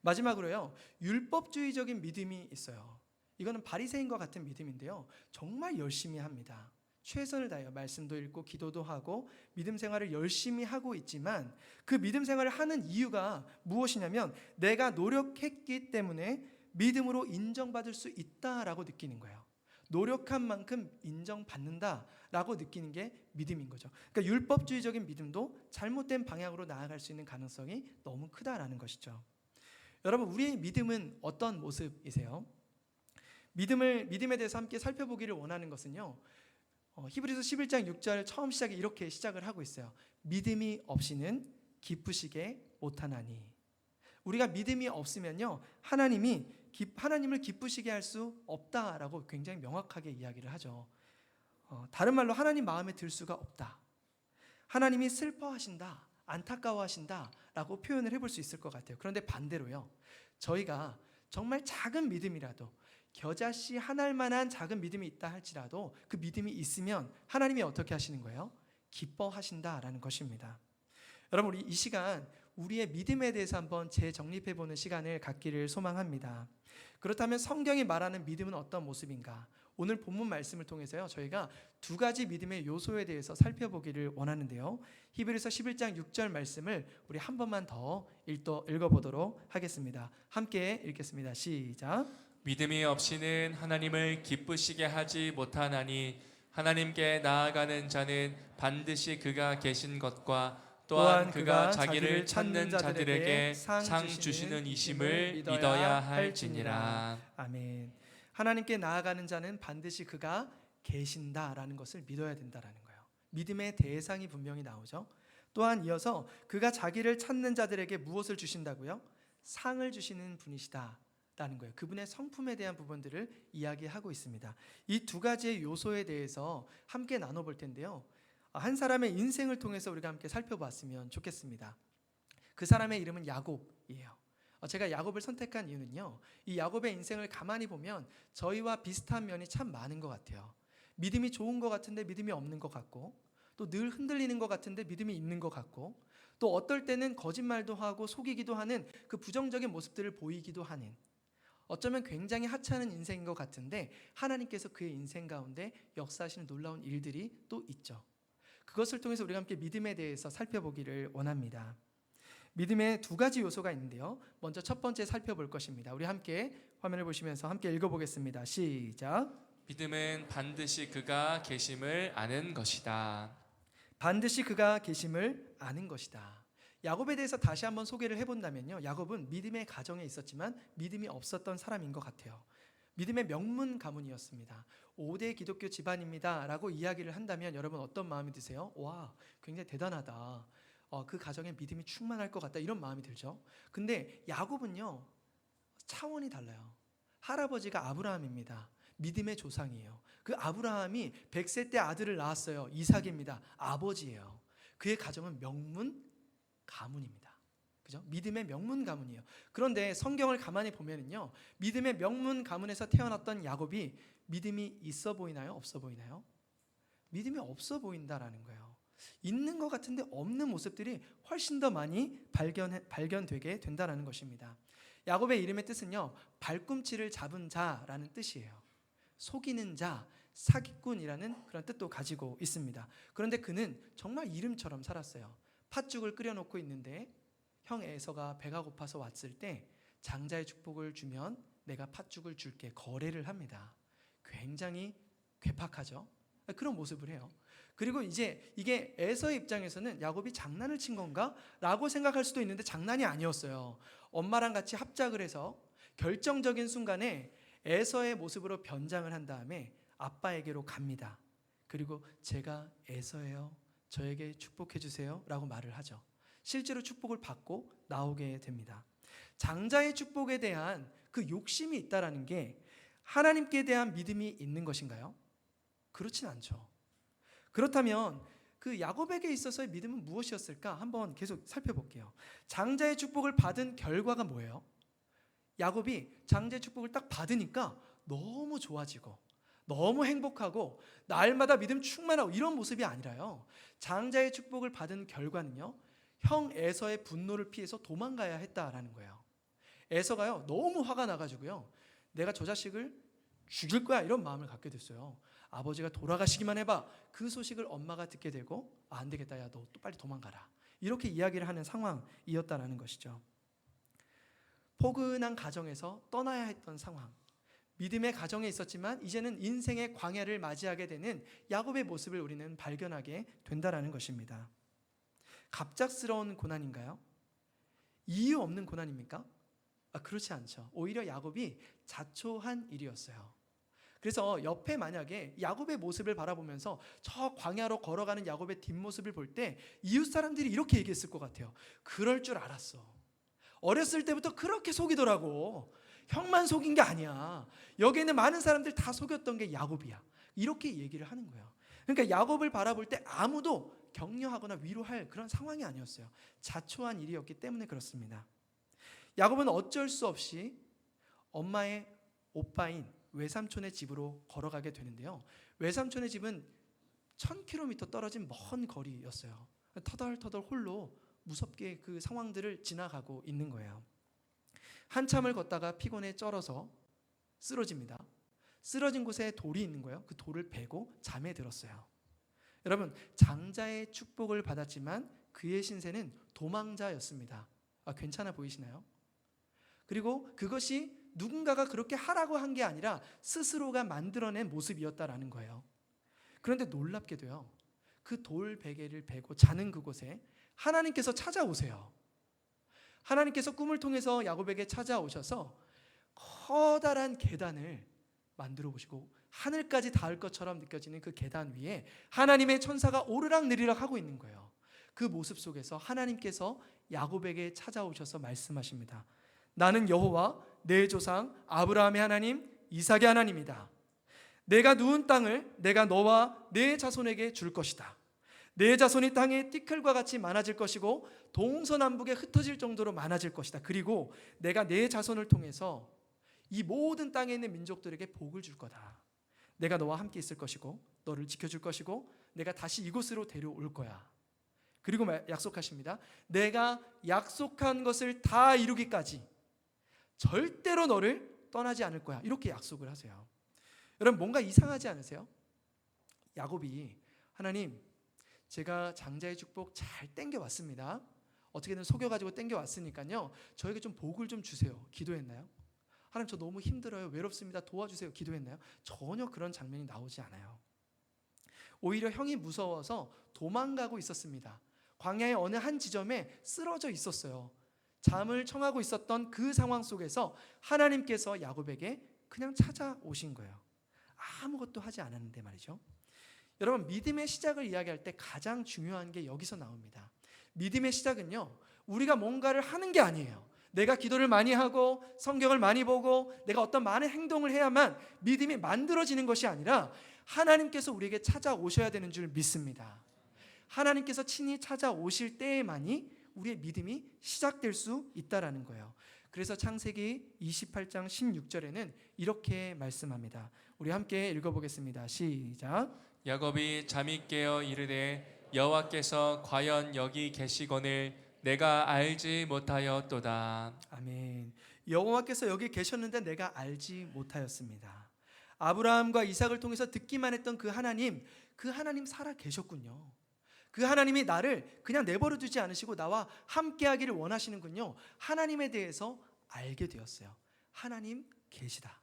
마지막으로요, 율법주의적인 믿음이 있어요. 이거는 바리새인과 같은 믿음인데요, 정말 열심히 합니다. 최선을 다해요. 말씀도 읽고 기도도 하고 믿음 생활을 열심히 하고 있지만 그 믿음 생활을 하는 이유가 무엇이냐면 내가 노력했기 때문에 믿음으로 인정받을 수 있다라고 느끼는 거예요. 노력한 만큼 인정받는다라고 느끼는 게 믿음인 거죠. 그러니까 율법주의적인 믿음도 잘못된 방향으로 나아갈 수 있는 가능성이 너무 크다라는 것이죠. 여러분, 우리의 믿음은 어떤 모습이세요? 믿음에 대해서 함께 살펴보기를 원하는 것은요, 히브리서 11장 6절 처음 시작에 이렇게 시작을 하고 있어요. 믿음이 없이는 기쁘시게 못하나니. 우리가 믿음이 없으면요, 하나님을 기쁘시게 할 수 없다라고 굉장히 명확하게 이야기를 하죠. 다른 말로 하나님 마음에 들 수가 없다. 하나님이 슬퍼하신다, 안타까워하신다라고 표현을 해볼 수 있을 것 같아요. 그런데 반대로요, 저희가 정말 작은 믿음이라도 겨자씨 한 알만한 작은 믿음이 있다 할지라도 그 믿음이 있으면 하나님이 어떻게 하시는 거예요? 기뻐하신다라는 것입니다. 여러분, 우리 이 시간 우리의 믿음에 대해서 한번 재정립해보는 시간을 갖기를 소망합니다. 그렇다면 성경이 말하는 믿음은 어떤 모습인가? 오늘 본문 말씀을 통해서요, 저희가 두 가지 믿음의 요소에 대해서 살펴보기를 원하는데요. 히브리서 11장 6절 말씀을 우리 한 번만 더 읽어보도록 하겠습니다. 함께 읽겠습니다. 시작. 믿음이 없이는 하나님을 기쁘시게 하지 못하나니 하나님께 나아가는 자는 반드시 그가 계신 것과 또한 그가 자기를 찾는 자들에게 상 주시는 이심을 믿어야 할지니라. 아멘. 하나님께 나아가는 자는 반드시 그가 계신다라는 것을 믿어야 된다라는 거예요. 믿음의 대상이 분명히 나오죠. 또한 이어서 그가 자기를 찾는 자들에게 무엇을 주신다고요? 상을 주시는 분이시다라는 거예요. 그분의 성품에 대한 부분들을 이야기하고 있습니다. 이 두 가지의 요소에 대해서 함께 나눠볼 텐데요. 한 사람의 인생을 통해서 우리가 함께 살펴봤으면 좋겠습니다. 그 사람의 이름은 야곱이에요. 제가 야곱을 선택한 이유는요, 이 야곱의 인생을 가만히 보면 저희와 비슷한 면이 참 많은 것 같아요. 믿음이 좋은 것 같은데 믿음이 없는 것 같고, 또 늘 흔들리는 것 같은데 믿음이 있는 것 같고, 또 어떨 때는 거짓말도 하고 속이기도 하는 그 부정적인 모습들을 보이기도 하는, 어쩌면 굉장히 하찮은 인생인 것 같은데 하나님께서 그의 인생 가운데 역사하시는 놀라운 일들이 또 있죠. 그것을 통해서 우리가 함께 믿음에 대해서 살펴보기를 원합니다. 믿음의 두 가지 요소가 있는데요. 먼저 첫 번째 살펴볼 것입니다. 우리 함께 화면을 보시면서 함께 읽어보겠습니다. 시작. 믿음은 반드시 그가 계심을 아는 것이다. 반드시 그가 계심을 아는 것이다. 야곱에 대해서 다시 한번 소개를 해본다면요, 야곱은 믿음의 가정에 있었지만 믿음이 없었던 사람인 것 같아요. 믿음의 명문 가문이었습니다. 5대 기독교 집안입니다 라고 이야기를 한다면 여러분 어떤 마음이 드세요? 와, 굉장히 대단하다. 그 가정에 믿음이 충만할 것 같다, 이런 마음이 들죠. 근데 야곱은요, 차원이 달라요. 할아버지가 아브라함입니다. 믿음의 조상이에요. 그 아브라함이 100세 때 아들을 낳았어요. 이삭입니다. 아버지예요. 그의 가정은 명문 가문입니다. 그죠? 믿음의 명문 가문이에요. 그런데 성경을 가만히 보면은요, 믿음의 명문 가문에서 태어났던 야곱이 믿음이 있어 보이나요? 없어 보이나요? 믿음이 없어 보인다라는 거예요. 있는 것 같은데 없는 모습들이 훨씬 더 많이 발견되게 된다는 것입니다. 야곱의 이름의 뜻은요, 발꿈치를 잡은 자라는 뜻이에요. 속이는 자, 사기꾼이라는 그런 뜻도 가지고 있습니다. 그런데 그는 정말 이름처럼 살았어요. 팥죽을 끓여놓고 있는데 형 에서가 배가 고파서 왔을 때 장자의 축복을 주면 내가 팥죽을 줄게, 거래를 합니다. 굉장히 괴팍하죠. 그런 모습을 해요. 그리고 이제 이게 에서의 입장에서는 야곱이 장난을 친 건가? 라고 생각할 수도 있는데 장난이 아니었어요. 엄마랑 같이 합작을 해서 결정적인 순간에 에서의 모습으로 변장을 한 다음에 아빠에게로 갑니다. 그리고 제가 에서예요, 저에게 축복해 주세요 라고 말을 하죠. 실제로 축복을 받고 나오게 됩니다. 장자의 축복에 대한 그 욕심이 있다라는 게 하나님께 대한 믿음이 있는 것인가요? 그렇진 않죠. 그렇다면 그 야곱에게 있어서의 믿음은 무엇이었을까? 한번 계속 살펴볼게요. 장자의 축복을 받은 결과가 뭐예요? 야곱이 장자의 축복을 딱 받으니까 너무 좋아지고 너무 행복하고 날마다 믿음 충만하고 이런 모습이 아니라요, 장자의 축복을 받은 결과는요, 형 에서의 분노를 피해서 도망가야 했다라는 거예요. 에서가요, 너무 화가 나가지고요, 내가 저 자식을 죽일 거야, 이런 마음을 갖게 됐어요. 아버지가 돌아가시기만 해봐. 그 소식을 엄마가 듣게 되고, 안 되겠다, 야 너 또 빨리 도망가라, 이렇게 이야기를 하는 상황이었다라는 것이죠. 포근한 가정에서 떠나야 했던 상황, 믿음의 가정에 있었지만 이제는 인생의 광야를 맞이하게 되는 야곱의 모습을 우리는 발견하게 된다라는 것입니다. 갑작스러운 고난인가요? 이유 없는 고난입니까? 그렇지 않죠. 오히려 야곱이 자초한 일이었어요. 그래서 옆에 만약에 야곱의 모습을 바라보면서 저 광야로 걸어가는 야곱의 뒷모습을 볼 때 이웃 사람들이 이렇게 얘기했을 것 같아요. 그럴 줄 알았어. 어렸을 때부터 그렇게 속이더라고. 형만 속인 게 아니야. 여기 있는 많은 사람들 다 속였던 게 야곱이야. 이렇게 얘기를 하는 거예요. 그러니까 야곱을 바라볼 때 아무도 격려하거나 위로할 그런 상황이 아니었어요. 자초한 일이었기 때문에 그렇습니다. 야곱은 어쩔 수 없이 엄마의 오빠인 외삼촌의 집으로 걸어가게 되는데요, 외삼촌의 집은 1000km 떨어진 먼 거리였어요. 터덜터덜 홀로 무섭게 그 상황들을 지나가고 있는 거예요. 한참을 걷다가 피곤에 쩔어서 쓰러집니다. 쓰러진 곳에 돌이 있는 거예요. 그 돌을 베고 잠에 들었어요. 여러분, 장자의 축복을 받았지만 그의 신세는 도망자였습니다. 괜찮아 보이시나요? 그리고 그것이 누군가가 그렇게 하라고 한 게 아니라 스스로가 만들어낸 모습이었다라는 거예요. 그런데 놀랍게도요, 그 돌 베개를 베고 자는 그곳에 하나님께서 찾아오세요. 하나님께서 꿈을 통해서 야곱에게 찾아오셔서 커다란 계단을 만들어 보시고 하늘까지 닿을 것처럼 느껴지는 그 계단 위에 하나님의 천사가 오르락내리락 하고 있는 거예요. 그 모습 속에서 하나님께서 야곱에게 찾아오셔서 말씀하십니다. 나는 여호와 내 조상 아브라함의 하나님, 이삭의 하나님이다. 내가 누운 땅을 내가 너와 내 자손에게 줄 것이다. 내 자손이 땅의 띠클과 같이 많아질 것이고 동서남북에 흩어질 정도로 많아질 것이다. 그리고 내가 내 자손을 통해서 이 모든 땅에 있는 민족들에게 복을 줄 거다. 내가 너와 함께 있을 것이고 너를 지켜줄 것이고 내가 다시 이곳으로 데려올 거야. 그리고 약속하십니다. 내가 약속한 것을 다 이루기까지 절대로 너를 떠나지 않을 거야. 이렇게 약속을 하세요. 여러분, 뭔가 이상하지 않으세요? 야곱이 하나님, 제가 장자의 축복 잘 땡겨왔습니다. 어떻게든 속여가지고 땡겨왔으니까요, 저에게 좀 복을 좀 주세요. 기도했나요? 하나님, 저 너무 힘들어요. 외롭습니다. 도와주세요. 기도했나요? 전혀 그런 장면이 나오지 않아요. 오히려 형이 무서워서 도망가고 있었습니다. 광야의 어느 한 지점에 쓰러져 있었어요. 잠을 청하고 있었던 그 상황 속에서 하나님께서 야곱에게 그냥 찾아오신 거예요. 아무것도 하지 않았는데 말이죠. 여러분, 믿음의 시작을 이야기할 때 가장 중요한 게 여기서 나옵니다. 믿음의 시작은요, 우리가 뭔가를 하는 게 아니에요. 내가 기도를 많이 하고 성경을 많이 보고 내가 어떤 많은 행동을 해야만 믿음이 만들어지는 것이 아니라 하나님께서 우리에게 찾아오셔야 되는 줄 믿습니다. 하나님께서 친히 찾아오실 때에만이 우리의 믿음이 시작될 수 있다라는 거예요. 그래서 창세기 28장 16절에는 이렇게 말씀합니다. 우리 함께 읽어보겠습니다. 시작. 야곱이 잠이 깨어 이르되 여호와께서 과연 여기 계시거늘 내가 알지 못하였도다. 아멘. 여호와께서 여기 계셨는데 내가 알지 못하였습니다. 아브라함과 이삭을 통해서 듣기만 했던 그 하나님 살아 계셨군요. 그 하나님이 나를 그냥 내버려 두지 않으시고 나와 함께하기를 원하시는군요. 하나님에 대해서 알게 되었어요. 하나님 계시다.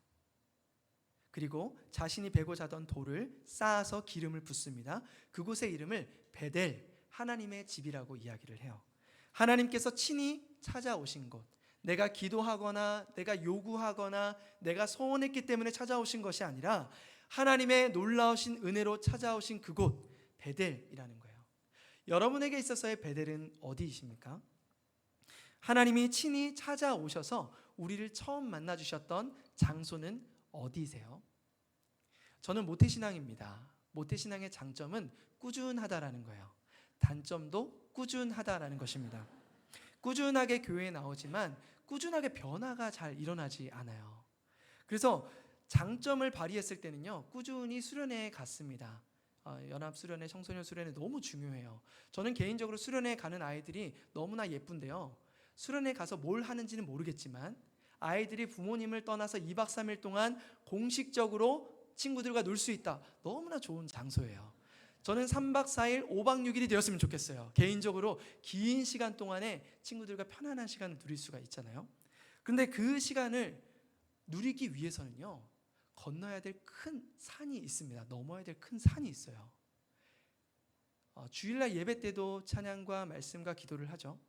그리고 자신이 베고 자던 돌을 쌓아서 기름을 붓습니다. 그곳의 이름을 베델, 하나님의 집이라고 이야기를 해요. 하나님께서 친히 찾아오신 곳, 내가 기도하거나 내가 요구하거나 내가 소원했기 때문에 찾아오신 것이 아니라 하나님의 놀라우신 은혜로 찾아오신 그곳, 베델이라는 거예요. 여러분에게 있어서의 베델은 어디이십니까? 하나님이 친히 찾아오셔서 우리를 처음 만나주셨던 장소는 어디세요? 저는 모태신앙입니다. 모태신앙의 장점은 꾸준하다라는 거예요. 단점도 꾸준하다라는 것입니다. 꾸준하게 교회에 나오지만 꾸준하게 변화가 잘 일어나지 않아요. 그래서 장점을 발휘했을 때는요, 꾸준히 수련회에 갔습니다. 연합수련회, 청소년 수련회 너무 중요해요. 저는 개인적으로 수련회에 가는 아이들이 너무나 예쁜데요, 수련회에 가서 뭘 하는지는 모르겠지만 아이들이 부모님을 떠나서 2박 3일 동안 공식적으로 친구들과 놀 수 있다. 너무나 좋은 장소예요. 저는 3박 4일, 5박 6일이 되었으면 좋겠어요. 개인적으로 긴 시간 동안에 친구들과 편안한 시간을 누릴 수가 있잖아요. 그런데 그 시간을 누리기 위해서는요, 건너야 될 큰 산이 있습니다. 넘어야 될 큰 산이 있어요. 주일날 예배 때도 찬양과 말씀과 기도를 하죠.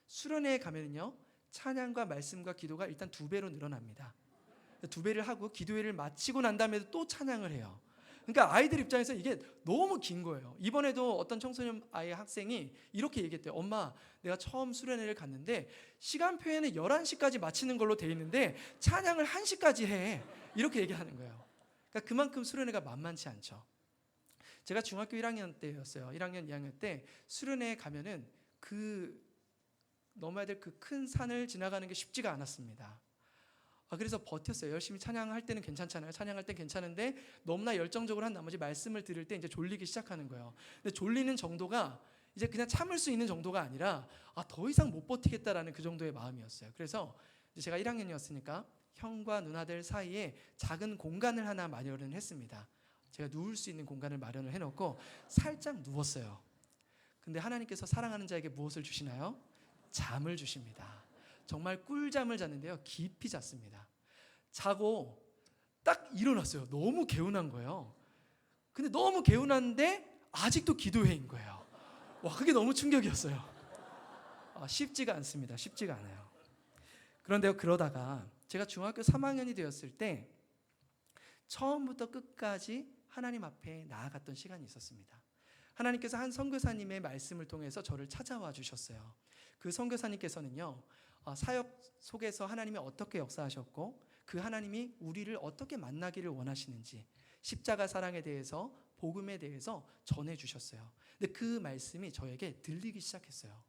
수련회에 가면은요, 찬양과 말씀과 기도가 일단 2배로 늘어납니다. 2배를 하고 기도회를 마치고 난 다음에도 또 찬양을 해요. 그러니까 아이들 입장에서 이게 너무 긴 거예요. 이번에도 어떤 청소년 아이 학생이 이렇게 얘기했대요. 엄마, 내가 처음 수련회를 갔는데 시간표에는 11시까지 마치는 걸로 돼 있는데 찬양을 1시까지 해. 이렇게 얘기하는 거예요. 그러니까 그만큼 수련회가 만만치 않죠. 제가 중학교 1학년 때였어요. 1학년, 2학년 때 수련회에 가면은 넘어야 될 그 큰 산을 지나가는 게 쉽지가 않았습니다. 그래서 버텼어요. 열심히 찬양할 때는 괜찮잖아요. 찬양할 땐 괜찮은데 너무나 열정적으로 한 나머지 말씀을 들을 때 이제 졸리기 시작하는 거예요. 근데 졸리는 정도가 이제 그냥 참을 수 있는 정도가 아니라 더 이상 못 버티겠다라는 그 정도의 마음이었어요. 그래서 이제 제가 1학년이었으니까 형과 누나들 사이에 작은 공간을 하나 마련을 했습니다. 제가 누울 수 있는 공간을 마련을 해놓고 살짝 누웠어요. 근데 하나님께서 사랑하는 자에게 무엇을 주시나요? 잠을 주십니다. 정말 꿀잠을 잤는데요, 깊이 잤습니다. 자고 딱 일어났어요. 너무 개운한 거예요. 근데 너무 개운한데 아직도 기도회인 거예요. 와, 그게 너무 충격이었어요. 쉽지가 않습니다. 쉽지가 않아요. 그런데요, 그러다가 제가 중학교 3학년이 되었을 때 처음부터 끝까지 하나님 앞에 나아갔던 시간이 있었습니다. 하나님께서 한 선교사님의 말씀을 통해서 저를 찾아와 주셨어요. 그 선교사님께서는요, 사역 속에서 하나님이 어떻게 역사하셨고 그 하나님이 우리를 어떻게 만나기를 원하시는지, 십자가 사랑에 대해서, 복음에 대해서 전해 주셨어요. 근데 그 말씀이 저에게 들리기 시작했어요.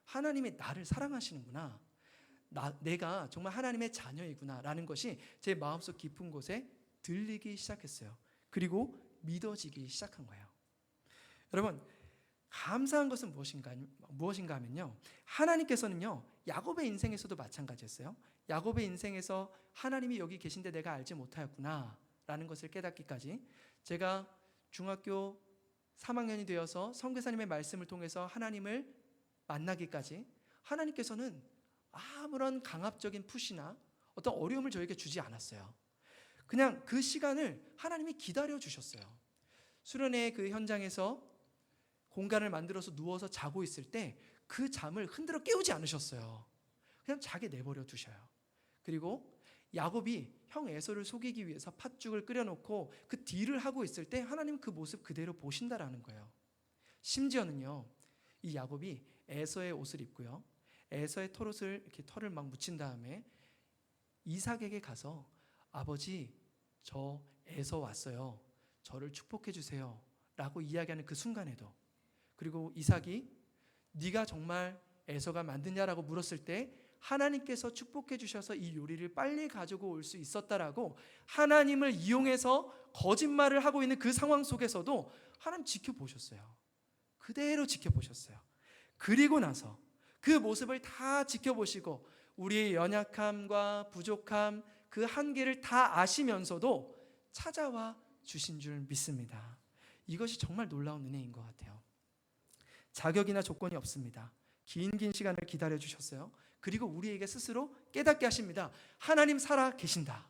하나님이 나를 사랑하시는구나, 내가 정말 하나님의 자녀이구나 라는 것이 제 마음속 깊은 곳에 들리기 시작했어요. 그리고 믿어지기 시작한 거예요. 여러분, 감사한 것은 무엇인가 하면요, 하나님께서는요, 야곱의 인생에서도 마찬가지였어요. 야곱의 인생에서 하나님이 여기 계신데 내가 알지 못하였구나 라는 것을 깨닫기까지, 제가 중학교 3학년이 되어서 선교사님의 말씀을 통해서 하나님을 만나기까지 하나님께서는 아무런 강압적인 푸시나 어떤 어려움을 저에게 주지 않았어요. 그냥 그 시간을 하나님이 기다려 주셨어요. 수련회 그 현장에서 공간을 만들어서 누워서 자고 있을 때 그 잠을 흔들어 깨우지 않으셨어요. 그냥 자게 내버려 두셔요. 그리고 야곱이 형 에서를 속이기 위해서 팥죽을 끓여놓고 그 딜을 하고 있을 때 하나님 그 모습 그대로 보신다라는 거예요. 심지어는요, 이 야곱이 에서의 옷을 입고요, 에서의 털옷을 이렇게 털을 막 묻힌 다음에 이삭에게 가서 아버지, 저 에서 왔어요. 저를 축복해 주세요 라고 이야기하는 그 순간에도, 그리고 이삭이 네가 정말 에서가 만드냐라고 물었을 때 하나님께서 축복해 주셔서 이 요리를 빨리 가지고 올 수 있었다라고 하나님을 이용해서 거짓말을 하고 있는 그 상황 속에서도 하나님 지켜보셨어요. 그대로 지켜보셨어요. 그리고 나서 그 모습을 다 지켜보시고 우리의 연약함과 부족함, 그 한계를 다 아시면서도 찾아와 주신 줄 믿습니다. 이것이 정말 놀라운 은혜인 것 같아요. 자격이나 조건이 없습니다. 긴 시간을 기다려 주셨어요. 그리고 우리에게 스스로 깨닫게 하십니다. 하나님 살아 계신다.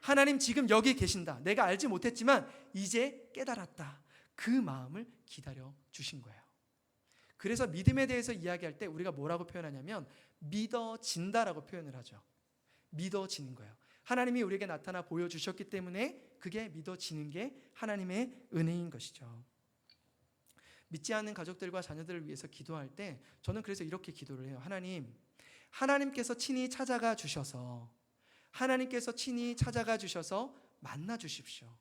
하나님 지금 여기 계신다. 내가 알지 못했지만 이제 깨달았다. 그 마음을 기다려 주신 거예요. 그래서 믿음에 대해서 이야기할 때 우리가 뭐라고 표현하냐면 믿어진다라고 표현을 하죠. 믿어지는 거예요. 하나님이 우리에게 나타나 보여주셨기 때문에 그게 믿어지는 게 하나님의 은혜인 것이죠. 믿지 않는 가족들과 자녀들을 위해서 기도할 때 저는 그래서 이렇게 기도를 해요. 하나님께서 친히 찾아가 주셔서 만나 주십시오.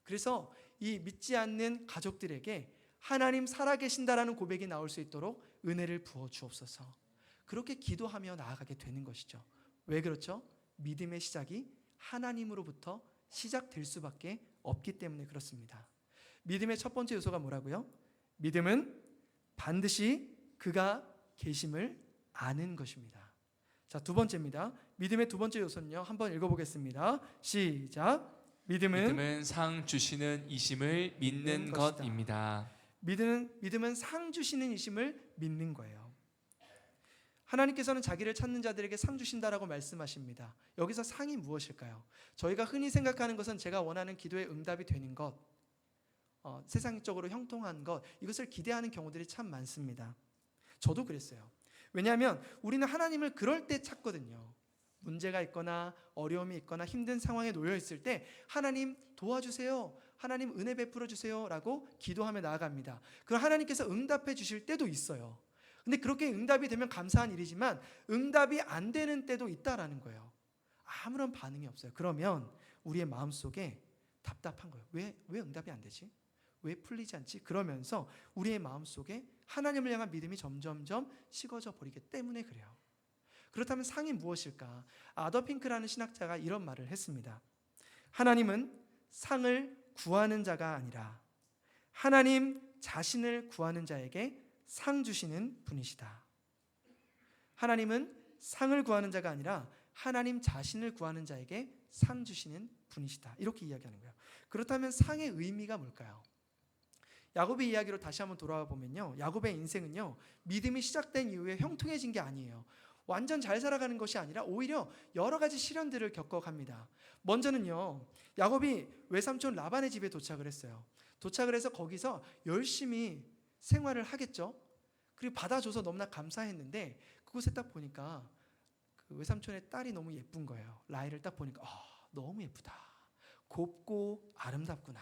그래서 이 믿지 않는 가족들에게 하나님 살아계신다라는 고백이 나올 수 있도록 은혜를 부어 주옵소서. 그렇게 기도하며 나아가게 되는 것이죠. 왜 그렇죠? 믿음의 시작이 하나님으로부터 시작될 수밖에 없기 때문에 그렇습니다. 믿음의 첫 번째 요소가 뭐라고요? 믿음은 반드시 그가 계심을 아는 것입니다. 자, 두 번째입니다. 믿음의 두 번째 요소는요, 한번 읽어보겠습니다. 시작. 믿음은 상 주시는 이심을 믿는 것이다. 것입니다. 믿음은 상 주시는 이심을 믿는 거예요. 하나님께서는 자기를 찾는 자들에게 상 주신다라고 말씀하십니다. 여기서 상이 무엇일까요? 저희가 흔히 생각하는 것은 제가 원하는 기도의 응답이 되는 것, 세상적으로 형통한 것, 이것을 기대하는 경우들이 참 많습니다. 저도 그랬어요. 왜냐하면 우리는 하나님을 그럴 때 찾거든요. 문제가 있거나 어려움이 있거나 힘든 상황에 놓여 있을 때 하나님 도와주세요, 하나님 은혜 베풀어 주세요 라고 기도하며 나아갑니다. 그럼 하나님께서 응답해 주실 때도 있어요. 근데 그렇게 응답이 되면 감사한 일이지만 응답이 안 되는 때도 있다라는 거예요. 아무런 반응이 없어요. 그러면 우리의 마음속에 답답한 거예요. 왜 응답이 안 되지? 왜 풀리지 않지? 그러면서 우리의 마음속에 하나님을 향한 믿음이 점점점 식어져 버리기 때문에 그래요. 그렇다면 상이 무엇일까? 아더핑크라는 신학자가 이런 말을 했습니다. 하나님은 상을 구하는 자가 아니라 하나님 자신을 구하는 자에게 상 주시는 분이시다. 하나님은 상을 구하는 자가 아니라 하나님 자신을 구하는 자에게 상 주시는 분이시다. 이렇게 이야기하는 거예요. 그렇다면 상의 의미가 뭘까요? 야곱의 이야기로 다시 한번 돌아와 보면요, 야곱의 인생은요, 믿음이 시작된 이후에 형통해진 게 아니에요. 완전 잘 살아가는 것이 아니라 오히려 여러 가지 시련들을 겪어갑니다. 먼저는요, 야곱이 외삼촌 라반의 집에 도착을 했어요. 도착을 해서 거기서 열심히 생활을 하겠죠. 그리고 받아줘서 너무나 감사했는데 그곳에 딱 보니까 그 외삼촌의 딸이 너무 예쁜 거예요. 라헬을 딱 보니까 너무 예쁘다. 곱고 아름답구나.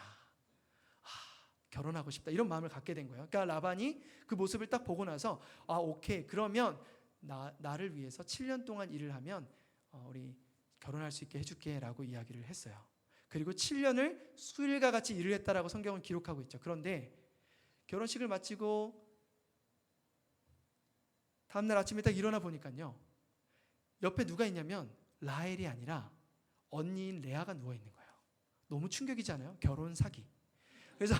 결혼하고 싶다. 이런 마음을 갖게 된 거예요. 그러니까 라반이 그 모습을 딱 보고 나서 오케이. 그러면 나를 위해서 7년 동안 일을 하면 우리 결혼할 수 있게 해줄게 라고 이야기를 했어요. 그리고 7년을 수일과 같이 일을 했다라고 성경은 기록하고 있죠. 그런데 결혼식을 마치고 다음날 아침에 딱 일어나 보니까요, 옆에 누가 있냐면 라헬이 아니라 언니인 레아가 누워있는 거예요. 너무 충격이지 않아요? 결혼 사기. 그래서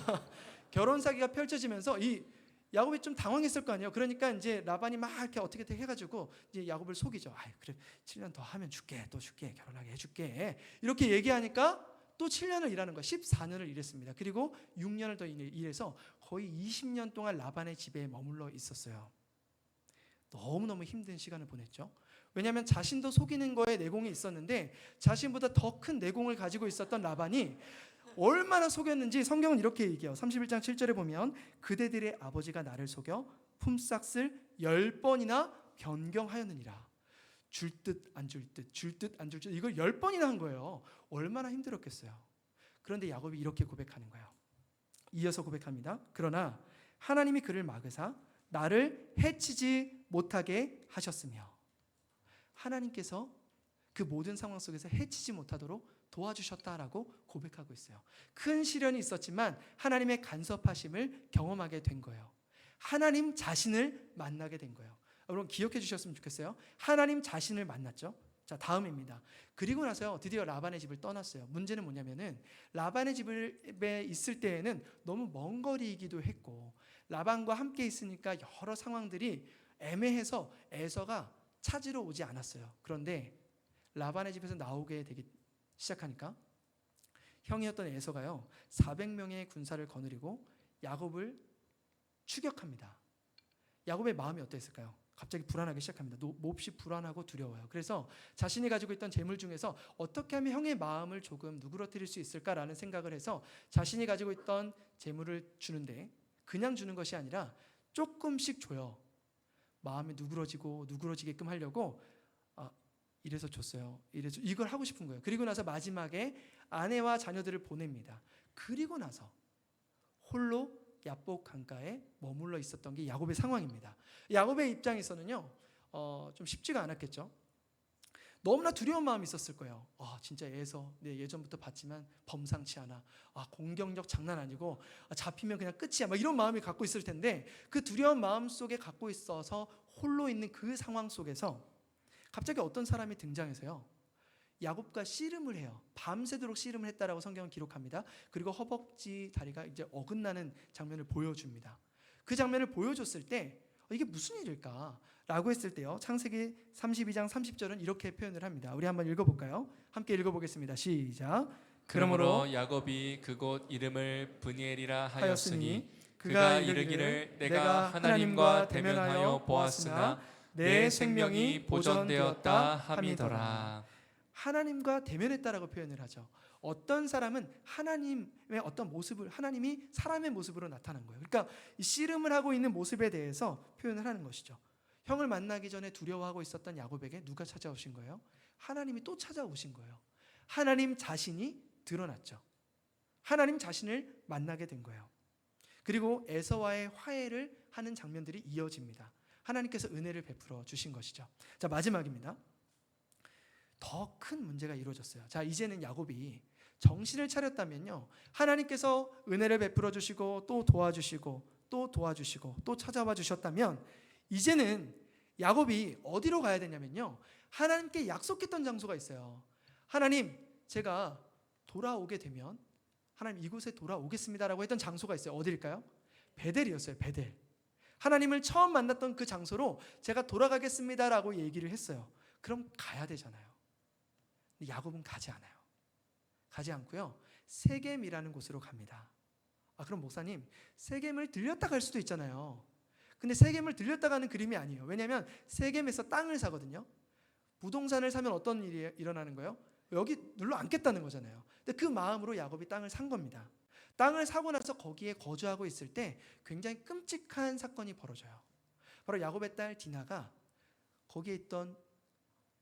결혼 사기가 펼쳐지면서 이 야곱이 좀 당황했을 거 아니에요. 그러니까 이제 라반이 막 이렇게 어떻게 해가지고 이제 야곱을 속이죠. 그래 7년 더 하면 줄게, 또 줄게, 결혼하게 해줄게. 이렇게 얘기하니까 또 7년을 일하는 거예요. 14년을 일했습니다. 그리고 6년을 더 일해서 거의 20년 동안 라반의 집에 머물러 있었어요. 너무너무 힘든 시간을 보냈죠. 왜냐하면 자신도 속이는 거에 내공이 있었는데 자신보다 더 큰 내공을 가지고 있었던 라반이 얼마나 속였는지 성경은 이렇게 얘기해요. 31장 7절에 보면 그대들의 아버지가 나를 속여 품삯을 10번이나 변경하였느니라. 줄 듯 안 줄 듯, 줄 듯 안 줄 듯, 이걸 10번이나 한 거예요. 얼마나 힘들었겠어요. 그런데 야곱이 이렇게 고백하는 거예요. 이어서 고백합니다. 그러나 하나님이 그를 막으사 나를 해치지 못하게 하셨으며, 하나님께서 그 모든 상황 속에서 해치지 못하도록 도와주셨다라고 고백하고 있어요. 큰 시련이 있었지만 하나님의 간섭하심을 경험하게 된 거예요. 하나님 자신을 만나게 된 거예요. 여러분 기억해 주셨으면 좋겠어요. 하나님 자신을 만났죠. 자, 다음입니다. 그리고 나서요, 드디어 라반의 집을 떠났어요. 문제는 뭐냐면은 라반의 집에 있을 때에는 너무 먼 거리이기도 했고 라반과 함께 있으니까 여러 상황들이 애매해서 에서가 찾으러 오지 않았어요. 그런데 라반의 집에서 나오게 되기 시작하니까 형이었던 에서가요 400명의 군사를 거느리고 야곱을 추격합니다. 야곱의 마음이 어땠을까요? 갑자기 불안하기 시작합니다. 몹시 불안하고 두려워요. 그래서 자신이 가지고 있던 재물 중에서 어떻게 하면 형의 마음을 조금 누그러뜨릴 수 있을까라는 생각을 해서 자신이 가지고 있던 재물을 주는데 그냥 주는 것이 아니라 조금씩 줘요. 마음이 누그러지게끔 하려고 이래서 줬어요. 이래서 이걸 하고 싶은 거예요. 그리고 나서 마지막에 아내와 자녀들을 보냅니다. 그리고 나서 홀로 야복 강가에 머물러 있었던 게 야곱의 상황입니다. 야곱의 입장에서는요, 좀 쉽지가 않았겠죠. 너무나 두려운 마음이 있었을 거예요. 진짜 에서 예전부터 봤지만 범상치 않아. 공격력 장난 아니고 잡히면 그냥 끝이야. 막 이런 마음이 갖고 있을 텐데 그 두려운 마음 속에 갖고 있어서 홀로 있는 그 상황 속에서 갑자기 어떤 사람이 등장해서요, 야곱과 씨름을 해요. 밤새도록 씨름을 했다라고 성경은 기록합니다. 그리고 허벅지 다리가 이제 어긋나는 장면을 보여줍니다. 그 장면을 보여줬을 때 이게 무슨 일일까라고 했을 때요, 창세기 32장 30절은 이렇게 표현을 합니다. 우리 한번 읽어볼까요? 함께 읽어보겠습니다. 시작. 그러므로 야곱이 그곳 이름을 브니엘이라 하였으니 그가 이르기를 내가 하나님과 대면하여 보았으나 내 생명이 보존되었다 함이더라. 하나님과 대면했다라고 표현을 하죠. 어떤 사람은 하나님의 어떤 모습을, 하나님이 사람의 모습으로 나타난 거예요. 그러니까 이 씨름을 하고 있는 모습에 대해서 표현을 하는 것이죠. 형을 만나기 전에 두려워하고 있었던 야곱에게 누가 찾아오신 거예요? 하나님이 또 찾아오신 거예요. 하나님 자신이 드러났죠. 하나님 자신을 만나게 된 거예요. 그리고 에서와의 화해를 하는 장면들이 이어집니다. 하나님께서 은혜를 베풀어 주신 것이죠. 자, 마지막입니다. 더 큰 문제가 이루어졌어요. 자, 이제는 야곱이 정신을 차렸다면요, 하나님께서 은혜를 베풀어 주시고 또 도와주시고 또 도와주시고 또 찾아와 주셨다면 이제는 야곱이 어디로 가야 되냐면요, 하나님께 약속했던 장소가 있어요. 하나님, 제가 돌아오게 되면 하나님 이곳에 돌아오겠습니다라고 했던 장소가 있어요. 어디일까요? 베델이었어요. 베델. 하나님을 처음 만났던 그 장소로 제가 돌아가겠습니다라고 얘기를 했어요. 그럼 가야 되잖아요. 근데 야곱은 가지 않아요. 가지 않고요. 세겜이라는 곳으로 갑니다. 그럼 목사님, 세겜을 들렸다 갈 수도 있잖아요. 근데 세겜을 들렸다 가는 그림이 아니에요. 왜냐하면 세겜에서 땅을 사거든요. 부동산을 사면 어떤 일이 일어나는 거예요? 여기 눌러 앉겠다는 거잖아요. 근데 그 마음으로 야곱이 땅을 산 겁니다. 땅을 사고 나서 거기에 거주하고 있을 때 굉장히 끔찍한 사건이 벌어져요. 바로 야곱의 딸 디나가 거기에 있던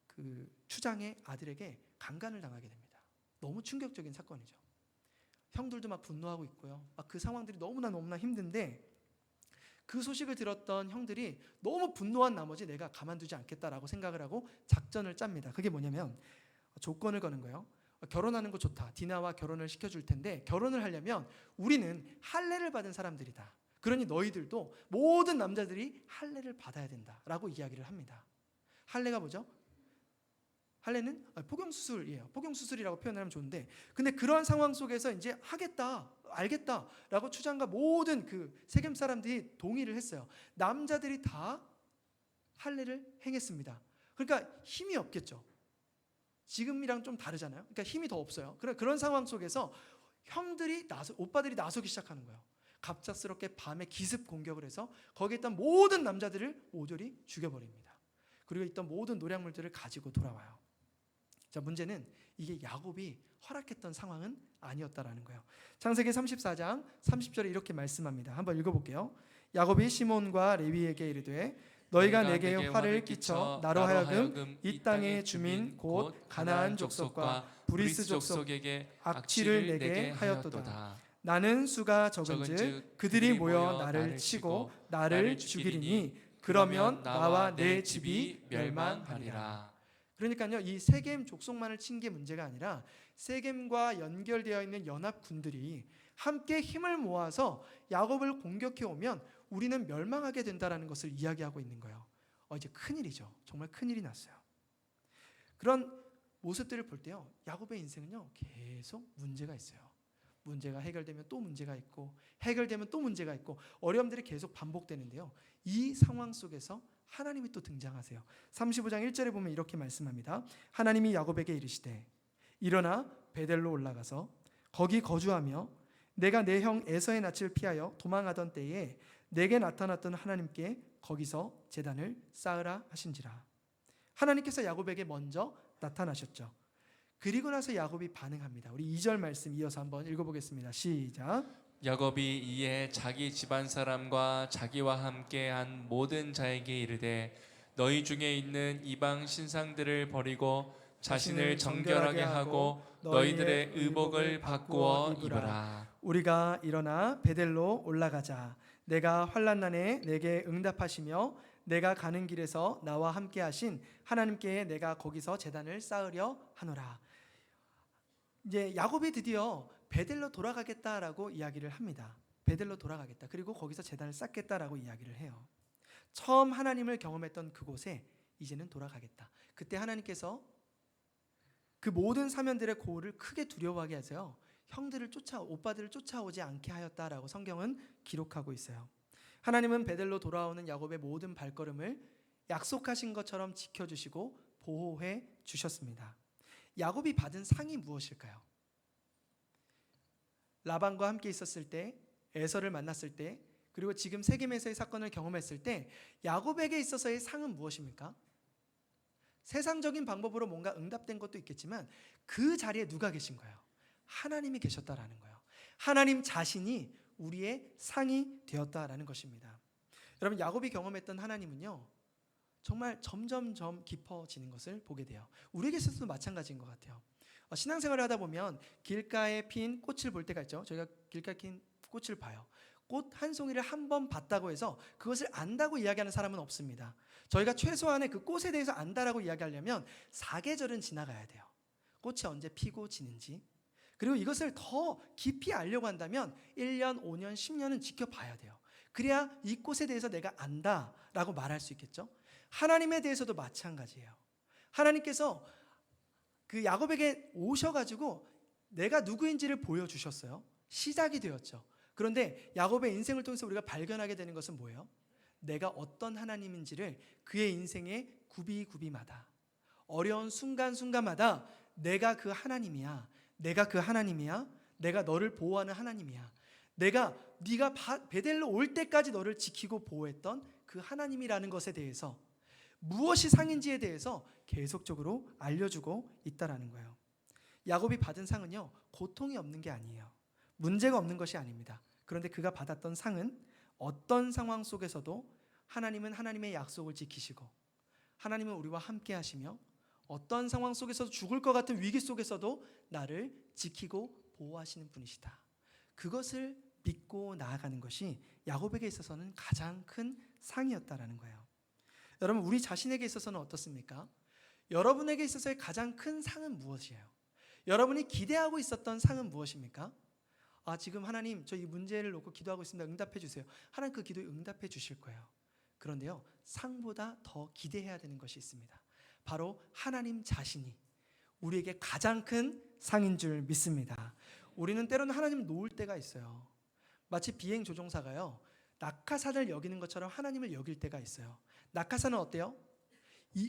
그 추장의 아들에게 강간을 당하게 됩니다. 너무 충격적인 사건이죠. 형들도 막 분노하고 있고요. 그 상황들이 너무나 힘든데 그 소식을 들었던 형들이 너무 분노한 나머지 내가 가만두지 않겠다라고 생각을 하고 작전을 짭니다. 그게 뭐냐면 조건을 거는 거예요. 결혼하는 거 좋다. 디나와 결혼을 시켜줄 텐데 결혼을 하려면 우리는 할례를 받은 사람들이다. 그러니 너희들도 모든 남자들이 할례를 받아야 된다라고 이야기를 합니다. 할례가 뭐죠? 할례는 포경수술이에요. 포경수술이라고 표현을 하면 좋은데 근데 그러한 상황 속에서 이제 하겠다, 알겠다라고 추장과 모든 그 세겜 사람들이 동의를 했어요. 남자들이 다 할례를 행했습니다. 그러니까 힘이 없겠죠. 지금이랑 좀 다르잖아요. 그러니까 힘이 더 없어요. 그런 상황 속에서 오빠들이 나서기 시작하는 거예요. 갑작스럽게 밤에 기습 공격을 해서 거기에 있던 모든 남자들을 모조리 죽여버립니다. 그리고 있던 모든 노략물들을 가지고 돌아와요. 자, 문제는 이게 야곱이 허락했던 상황은 아니었다라는 거예요. 창세기 34장 30절에 이렇게 말씀합니다. 한번 읽어볼게요. 야곱이 시몬과 레위에게 이르되 너희가 내게 화를 끼쳐 나로 하여금 이 땅의 주민 곧 가나안 족속과 브리스 족속에게 악취를 내게 하였도다. 나는 수가 적은즉 그들이 모여 나를 치고 나를 죽이리니 그러면 나와 내 집이 멸망하리라. 그러니까요, 이 세겜 족속만을 친 게 문제가 아니라 세겜과 연결되어 있는 연합군들이 함께 힘을 모아서 야곱을 공격해 오면 우리는 멸망하게 된다라는 것을 이야기하고 있는 거예요. 이제 큰일이죠. 정말 큰일이 났어요. 그런 모습들을 볼 때요, 야곱의 인생은요 계속 문제가 있어요. 문제가 해결되면 또 문제가 있고 해결되면 또 문제가 있고 어려움들이 계속 반복되는데요. 이 상황 속에서 하나님이 또 등장하세요. 35장 1절에 보면 이렇게 말씀합니다. 하나님이 야곱에게 이르시되 일어나 베델로 올라가서 거기 거주하며 내가 내 형 에서의 낯을 피하여 도망하던 때에 내게 나타났던 하나님께 거기서 제단을 쌓으라 하신지라. 하나님께서 야곱에게 먼저 나타나셨죠. 그리고 나서 야곱이 반응합니다. 우리 2절 말씀 이어서 한번 읽어보겠습니다. 시작. 야곱이 이에 자기 집안 사람과 자기와 함께한 모든 자에게 이르되 너희 중에 있는 이방 신상들을 버리고 자신을 정결하게 하고 너희들의 의복을 바꾸어 입으라. 우리가 일어나 베델로 올라가자. 내가 환난 날에 내게 응답하시며 내가 가는 길에서 나와 함께 하신 하나님께 내가 거기서 제단을 쌓으려 하노라. 이제 야곱이 드디어 베델로 돌아가겠다라고 이야기를 합니다. 베델로 돌아가겠다. 그리고 거기서 제단을 쌓겠다라고 이야기를 해요. 처음 하나님을 경험했던 그곳에 이제는 돌아가겠다. 그때 하나님께서 그 모든 사면들의 고을을 크게 두려워하게 하세요. 오빠들을 쫓아오지 않게 하였다라고 성경은 기록하고 있어요. 하나님은 베델로 돌아오는 야곱의 모든 발걸음을 약속하신 것처럼 지켜주시고 보호해 주셨습니다. 야곱이 받은 상이 무엇일까요? 라반과 함께 있었을 때, 에서를 만났을 때, 그리고 지금 세겜에서의 사건을 경험했을 때 야곱에게 있어서의 상은 무엇입니까? 세상적인 방법으로 뭔가 응답된 것도 있겠지만 그 자리에 누가 계신 거예요? 하나님이 계셨다라는 거예요. 하나님 자신이 우리의 상이 되었다라는 것입니다. 여러분, 야곱이 경험했던 하나님은요 정말 점점점 깊어지는 것을 보게 돼요. 우리에게 있어서도 마찬가지인 것 같아요. 신앙생활을 하다 보면 길가에 핀 꽃을 볼 때가 있죠. 저희가 길가에 핀 꽃을 봐요. 꽃 한 송이를 한 번 봤다고 해서 그것을 안다고 이야기하는 사람은 없습니다. 저희가 최소한의 그 꽃에 대해서 안다라고 이야기하려면 4계절은 지나가야 돼요. 꽃이 언제 피고 지는지. 그리고 이것을 더 깊이 알려고 한다면 1년, 5년, 10년은 지켜봐야 돼요. 그래야 이 꽃에 대해서 내가 안다라고 말할 수 있겠죠. 하나님에 대해서도 마찬가지예요. 하나님께서 그 야곱에게 오셔가지고 내가 누구인지를 보여주셨어요. 시작이 되었죠. 그런데 야곱의 인생을 통해서 우리가 발견하게 되는 것은 뭐예요? 내가 어떤 하나님인지를 그의 인생의 구비구비마다, 어려운 순간순간마다 내가 그 하나님이야, 내가 그 하나님이야, 내가 너를 보호하는 하나님이야, 네가 베델로 올 때까지 너를 지키고 보호했던 그 하나님이라는 것에 대해서, 무엇이 상인지에 대해서 계속적으로 알려주고 있다라는 거예요. 야곱이 받은 상은요, 고통이 없는 게 아니에요. 문제가 없는 것이 아닙니다. 그런데 그가 받았던 상은 어떤 상황 속에서도 하나님은 하나님의 약속을 지키시고, 하나님은 우리와 함께 하시며, 어떤 상황 속에서도 죽을 것 같은 위기 속에서도 나를 지키고 보호하시는 분이시다. 그것을 믿고 나아가는 것이 야곱에게 있어서는 가장 큰 상이었다라는 거예요. 여러분, 우리 자신에게 있어서는 어떻습니까? 여러분에게 있어서의 가장 큰 상은 무엇이에요? 여러분이 기대하고 있었던 상은 무엇입니까? 지금 하나님, 저 이 문제를 놓고 기도하고 있습니다. 응답해 주세요. 하나님 그 기도에 응답해 주실 거예요. 그런데요, 상보다 더 기대해야 되는 것이 있습니다. 바로 하나님 자신이 우리에게 가장 큰 상인 줄 믿습니다. 우리는 때로는 하나님을 놓을 때가 있어요. 마치 비행 조종사가요, 낙하산을 여기는 것처럼 하나님을 여길 때가 있어요. 낙하산은 어때요?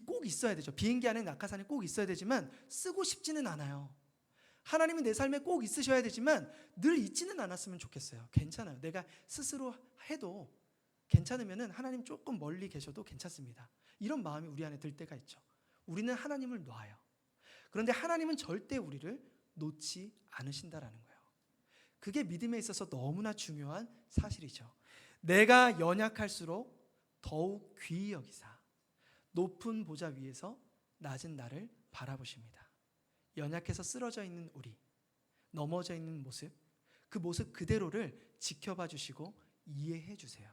꼭 있어야 되죠. 비행기 안에 낙하산이 꼭 있어야 되지만 쓰고 싶지는 않아요. 하나님은 내 삶에 꼭 있으셔야 되지만 늘 있지는 않았으면 좋겠어요. 괜찮아요. 내가 스스로 해도 괜찮으면 하나님 조금 멀리 계셔도 괜찮습니다. 이런 마음이 우리 안에 들 때가 있죠. 우리는 하나님을 놔요. 그런데 하나님은 절대 우리를 놓지 않으신다라는 거예요. 그게 믿음에 있어서 너무나 중요한 사실이죠. 내가 연약할수록 더욱 귀히 여기사 높은 보좌 위에서 낮은 나를 바라보십니다. 연약해서 쓰러져 있는 우리, 넘어져 있는 모습, 그 모습 그대로를 지켜봐 주시고 이해해 주세요.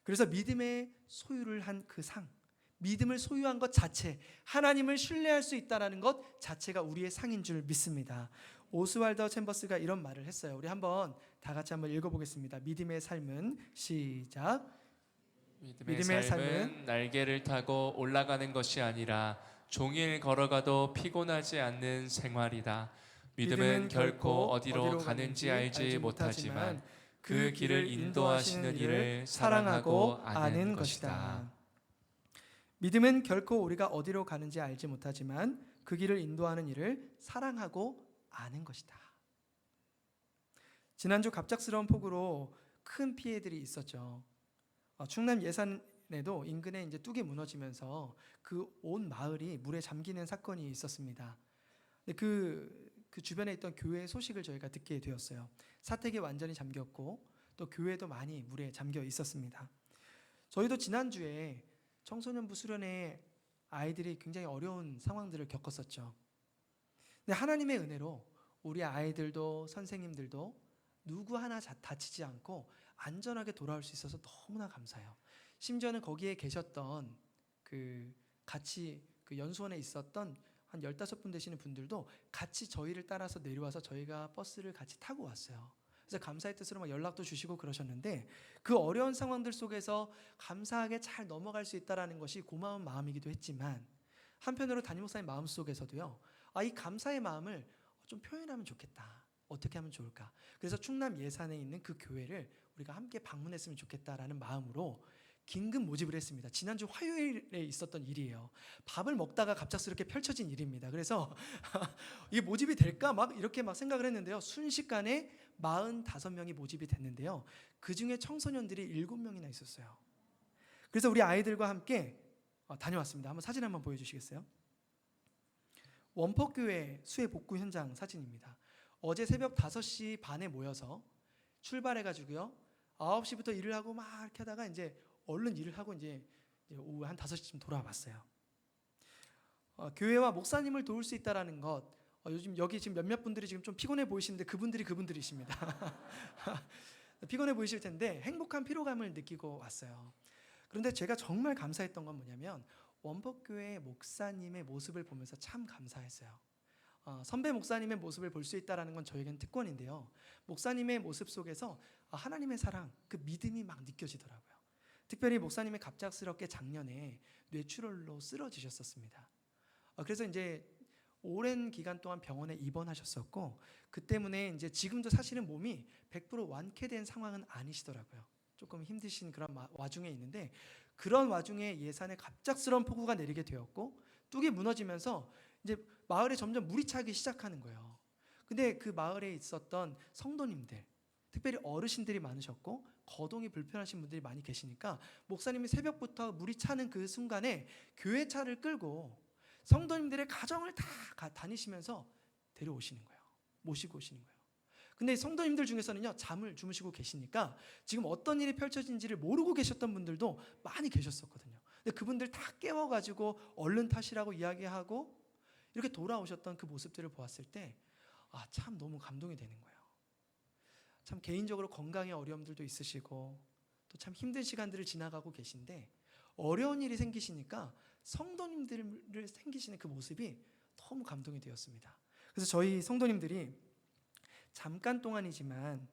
그래서 믿음의 소유를 한 그 상, 믿음을 소유한 것 자체, 하나님을 신뢰할 수 있다는 것 자체가 우리의 상인 줄 믿습니다. 오스왈더 챔버스가 이런 말을 했어요. 우리 한번 다 같이 한번 읽어보겠습니다. 믿음의 삶은, 시작. 믿음의 삶은 날개를 타고 올라가는 것이 아니라 종일 걸어가도 피곤하지 않는 생활이다. 믿음은 결코 어디로 가는지 알지 못하지만 그 길을 인도하시는 이를 사랑하고 아는 것이다. 믿음은 결코 우리가 어디로 가는지 알지 못하지만 그 길을 인도하는 이를 사랑하고 아는 것이다. 지난주 갑작스러운 폭우로 큰 피해들이 있었죠. 충남 예산에도 인근에 이제 뚝이 무너지면서 그 온 마을이 물에 잠기는 사건이 있었습니다. 근데 그 주변에 있던 교회 소식을 저희가 듣게 되었어요. 사택이 완전히 잠겼고 또 교회도 많이 물에 잠겨 있었습니다. 저희도 지난주에 청소년부 수련회 아이들이 굉장히 어려운 상황들을 겪었었죠. 근데 하나님의 은혜로 우리 아이들도 선생님들도 누구 하나 다치지 않고 안전하게 돌아올 수 있어서 너무나 감사해요. 심지어는 거기에 계셨던 같이 연수원에 있었던 한 15분 되시는 분들도 같이 저희를 따라서 내려와서 저희가 버스를 같이 타고 왔어요. 그래서 감사의 뜻으로 막 연락도 주시고 그러셨는데, 그 어려운 상황들 속에서 감사하게 잘 넘어갈 수 있다는 것이 고마운 마음이기도 했지만, 한편으로 담임 목사님 마음속에서도요, 이 감사의 마음을 좀 표현하면 좋겠다. 어떻게 하면 좋을까? 그래서 충남 예산에 있는 그 교회를 우리가 함께 방문했으면 좋겠다라는 마음으로 긴급 모집을 했습니다. 지난주 화요일에 있었던 일이에요. 밥을 먹다가 갑작스럽게 펼쳐진 일입니다. 그래서 이게 모집이 될까 막 이렇게 막 생각을 했는데요. 순식간에 45명이 모집이 됐는데요. 그중에 청소년들이 7명이나 있었어요. 그래서 우리 아이들과 함께 다녀왔습니다. 한번 사진 한번 보여주시겠어요? 원포교회 수해 복구 현장 사진입니다. 어제 새벽 5시 반에 모여서 출발해가지고요, 9시부터 일을 하고 막 이렇게 하다가 이제 얼른 일을 하고 이제 오후 한 5시쯤 돌아왔어요. 교회와 목사님을 도울 수 있다라는 것, 요즘 여기 지금 몇몇 분들이 지금 좀 피곤해 보이시는데 그분들이십니다. 피곤해 보이실 텐데 행복한 피로감을 느끼고 왔어요. 그런데 제가 정말 감사했던 건 뭐냐면, 원포교회 목사님의 모습을 보면서 참 감사했어요. 선배 목사님의 모습을 볼 수 있다는 건 저에겐 특권인데요, 목사님의 모습 속에서 하나님의 사랑, 그 믿음이 막 느껴지더라고요. 특별히 목사님이 갑작스럽게 작년에 뇌출혈로 쓰러지셨었습니다. 그래서 이제 오랜 기간 동안 병원에 입원하셨었고 그 때문에 이제 지금도 사실은 몸이 100% 완쾌된 상황은 아니시더라고요. 조금 힘드신 그런 와중에 있는데 그런 와중에 예산에 갑작스러운 폭우가 내리게 되었고 뚝이 무너지면서 이제 마을에 점점 물이 차기 시작하는 거예요. 근데 그 마을에 있었던 성도님들, 특별히 어르신들이 많으셨고 거동이 불편하신 분들이 많이 계시니까 목사님이 새벽부터 물이 차는 그 순간에 교회 차를 끌고 성도님들의 가정을 다 다니시면서 데려오시는 거예요. 모시고 오시는 거예요. 근데 성도님들 중에서는요, 잠을 주무시고 계시니까 지금 어떤 일이 펼쳐진지를 모르고 계셨던 분들도 많이 계셨었거든요. 근데 그분들 다 깨워가지고 얼른 타시라고 이야기하고 이렇게 돌아오셨던 그 모습들을 보았을 때 참 너무 감동이 되는 거예요. 참 개인적으로 건강에 어려움들도 있으시고 또 참 힘든 시간들을 지나가고 계신데 어려운 일이 생기시니까 성도님들을 생기시는 그 모습이 너무 감동이 되었습니다. 그래서 저희 성도님들이 잠깐 동안이지만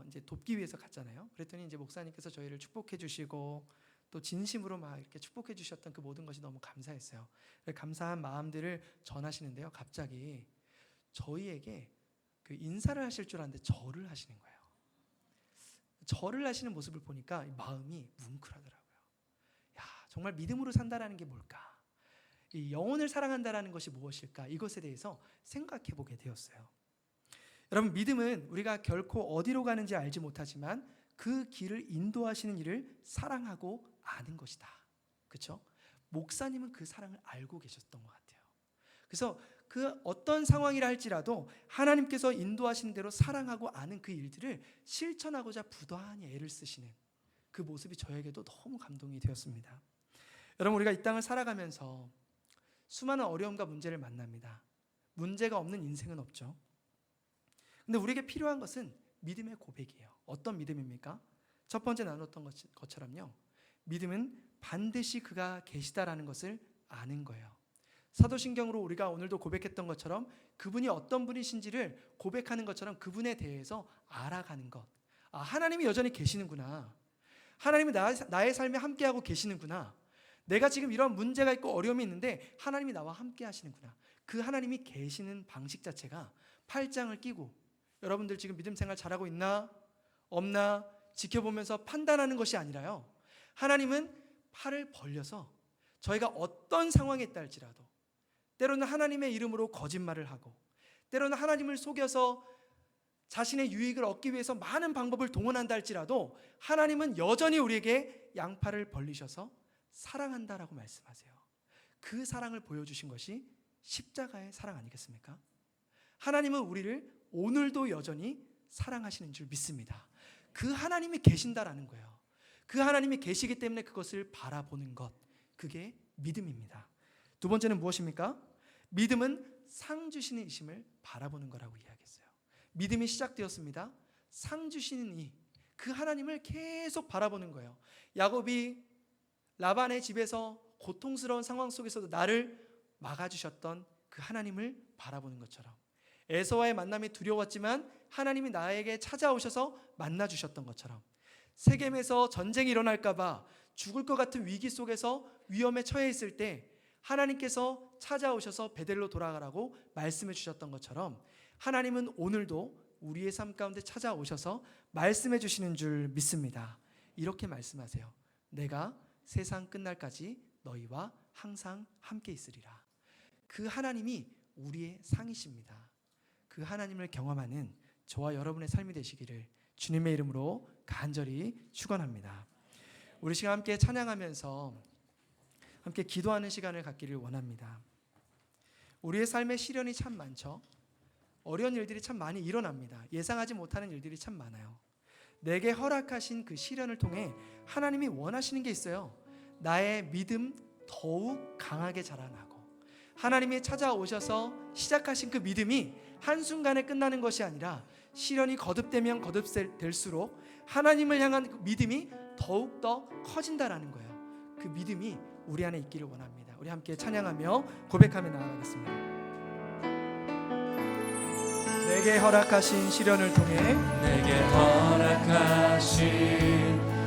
이제 돕기 위해서 갔잖아요. 그랬더니 이제 목사님께서 저희를 축복해 주시고 또 진심으로 막 이렇게 축복해 주셨던 그 모든 것이 너무 감사했어요. 감사한 마음들을 전하시는데요. 갑자기 저희에게 그 인사를 하실 줄 알았는데 절을 하시는 거예요. 절을 하시는 모습을 보니까 마음이 뭉클하더라고요. 야, 정말 믿음으로 산다라는 게 뭘까? 이 영혼을 사랑한다라는 것이 무엇일까? 이것에 대해서 생각해 보게 되었어요. 여러분, 믿음은 우리가 결코 어디로 가는지 알지 못하지만 그 길을 인도하시는 이를 사랑하고 아는 것이다. 그렇죠? 목사님은 그 사랑을 알고 계셨던 것 같아요. 그래서 그 어떤 상황이라 할지라도 하나님께서 인도하시는 대로 사랑하고 아는 그 일들을 실천하고자 부단히 애를 쓰시는 그 모습이 저에게도 너무 감동이 되었습니다. 여러분, 우리가 이 땅을 살아가면서 수많은 어려움과 문제를 만납니다. 문제가 없는 인생은 없죠. 근데 우리에게 필요한 것은 믿음의 고백이에요. 어떤 믿음입니까? 첫 번째 나눴던 것처럼요, 믿음은 반드시 그가 계시다라는 것을 아는 거예요. 사도신경으로 우리가 오늘도 고백했던 것처럼 그분이 어떤 분이신지를 고백하는 것처럼 그분에 대해서 알아가는 것. 하나님이 여전히 계시는구나. 하나님이 나의 삶에 함께하고 계시는구나. 내가 지금 이런 문제가 있고 어려움이 있는데 하나님이 나와 함께 하시는구나. 그 하나님이 계시는 방식 자체가 팔짱을 끼고 여러분들 지금 믿음 생활 잘하고 있나 없나 지켜보면서 판단하는 것이 아니라요, 하나님은 팔을 벌려서 저희가 어떤 상황에 있다 할지라도 때로는 하나님의 이름으로 거짓말을 하고 때로는 하나님을 속여서 자신의 유익을 얻기 위해서 많은 방법을 동원한다 할지라도 하나님은 여전히 우리에게 양팔을 벌리셔서 사랑한다라고 말씀하세요. 그 사랑을 보여주신 것이 십자가의 사랑 아니겠습니까? 하나님은 우리를 오늘도 여전히 사랑하시는 줄 믿습니다. 그 하나님이 계신다라는 거예요. 그 하나님이 계시기 때문에 그것을 바라보는 것, 그게 믿음입니다. 두 번째는 무엇입니까? 믿음은 상 주시는 이심을 바라보는 거라고 이야기했어요. 믿음이 시작되었습니다. 상 주시는 이, 그 하나님을 계속 바라보는 거예요. 야곱이 라반의 집에서 고통스러운 상황 속에서도 나를 막아주셨던 그 하나님을 바라보는 것처럼, 에서와의 만남이 두려웠지만 하나님이 나에게 찾아오셔서 만나주셨던 것처럼, 세겜에서 전쟁이 일어날까 봐 죽을 것 같은 위기 속에서 위험에 처해 있을 때 하나님께서 찾아오셔서 베델로 돌아가라고 말씀해 주셨던 것처럼 하나님은 오늘도 우리의 삶 가운데 찾아오셔서 말씀해 주시는 줄 믿습니다. 이렇게 말씀하세요. 내가 세상 끝날까지 너희와 항상 함께 있으리라. 그 하나님이 우리의 상이십니다. 그 하나님을 경험하는 저와 여러분의 삶이 되시기를 주님의 이름으로 간절히 축원합니다. 우리 시간 함께 찬양하면서 함께 기도하는 시간을 갖기를 원합니다. 우리의 삶에 시련이 참 많죠. 어려운 일들이 참 많이 일어납니다. 예상하지 못하는 일들이 참 많아요. 내게 허락하신 그 시련을 통해 하나님이 원하시는 게 있어요. 나의 믿음 더욱 강하게 자라나고 하나님이 찾아오셔서 시작하신 그 믿음이 한순간에 끝나는 것이 아니라 시련이 거듭되면 거듭될수록 하나님을 향한 그 믿음이 더욱더 커진다라는 거예요. 그 믿음이 우리 안에 있기를 원합니다. 우리 함께 찬양하며 고백하며 나아가겠습니다. 내게 허락하신 시련을 통해 내게 허락하신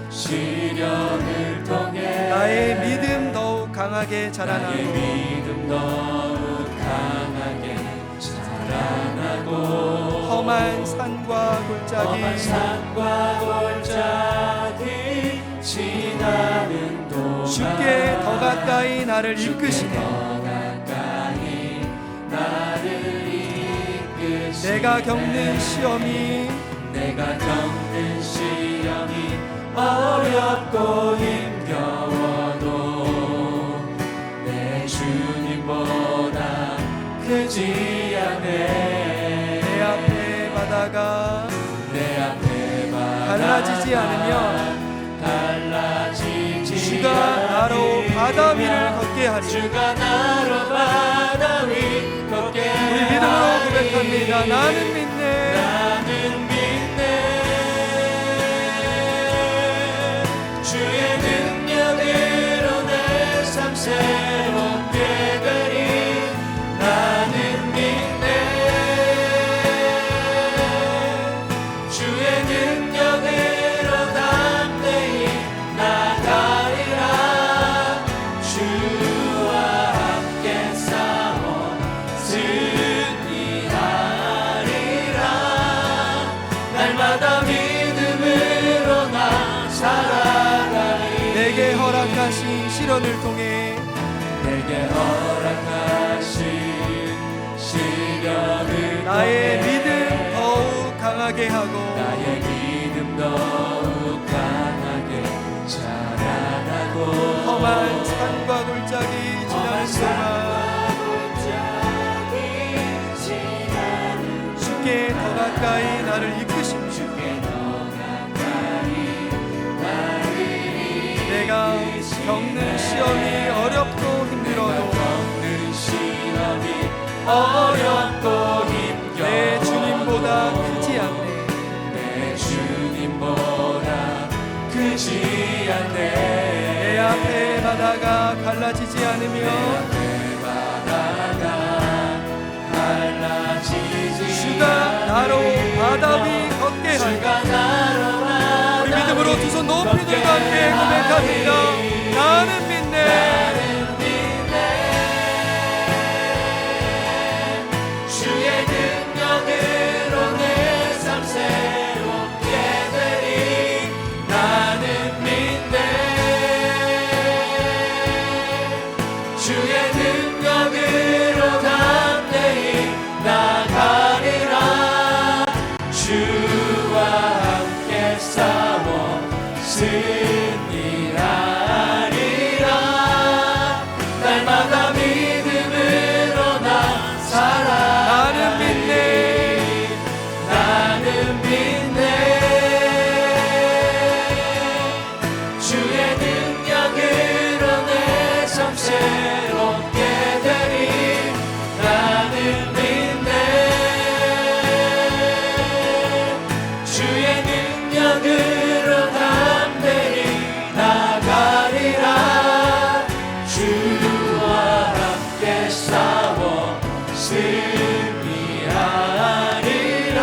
시련을 통해 나의 믿음 더욱 강하게 자라나고 나의 믿음 더욱 강하게 험한 산과 골짜기 지나는 동안 주께 더 가까이 나를 이끄시네. 내가 겪는 시험이 어렵고 힘겨워도 내 주님보다 크지 않네. 내 앞에 바다가 갈라지지 않으면 주가 나로 바다 위를 걷게 하리. 주가 나로 바다 위 걷게 우리 믿음으로 고백합니다. 나는 믿네. 주의 능력으로 내 삶 새롭게 되리. 나는 믿네. 주의 능력으로 담대히 나가리라. 주와 함께 싸워 승리하리라. 날마다 믿음으로 나 살아가리. 내게 허락하신 시련을 통해 나의 믿음 더욱 강하게 하고 자라나고 험한 산과 골짜기 지나는 동안 주께 더 가까이 나를 이끄십니다. 내가 겪는 시험이 어렵고 힘들어도 내 주님보다 크지 않네. 내 앞에 바다가 갈라지지 않으며 주가 나로 바다 위 걷게 하리. 우리 믿음으로 두 손 높이 들고 함께 고백합니다. 나는 믿네. 주의 능력으로 내 삶 새롭게 되리. 나는 믿네. 주의 능력으로 담대히 나가리라. 주와 함께 싸워 승리하리라. 날마다 믿음으로 나 살아. 나는 믿네. 나는 믿네. 주의 능력으로 내 삶 새롭게 되리. 나는 믿네. 주의 능력으로 담대히 나가리라. 주와 함께 싸워 승리하리라.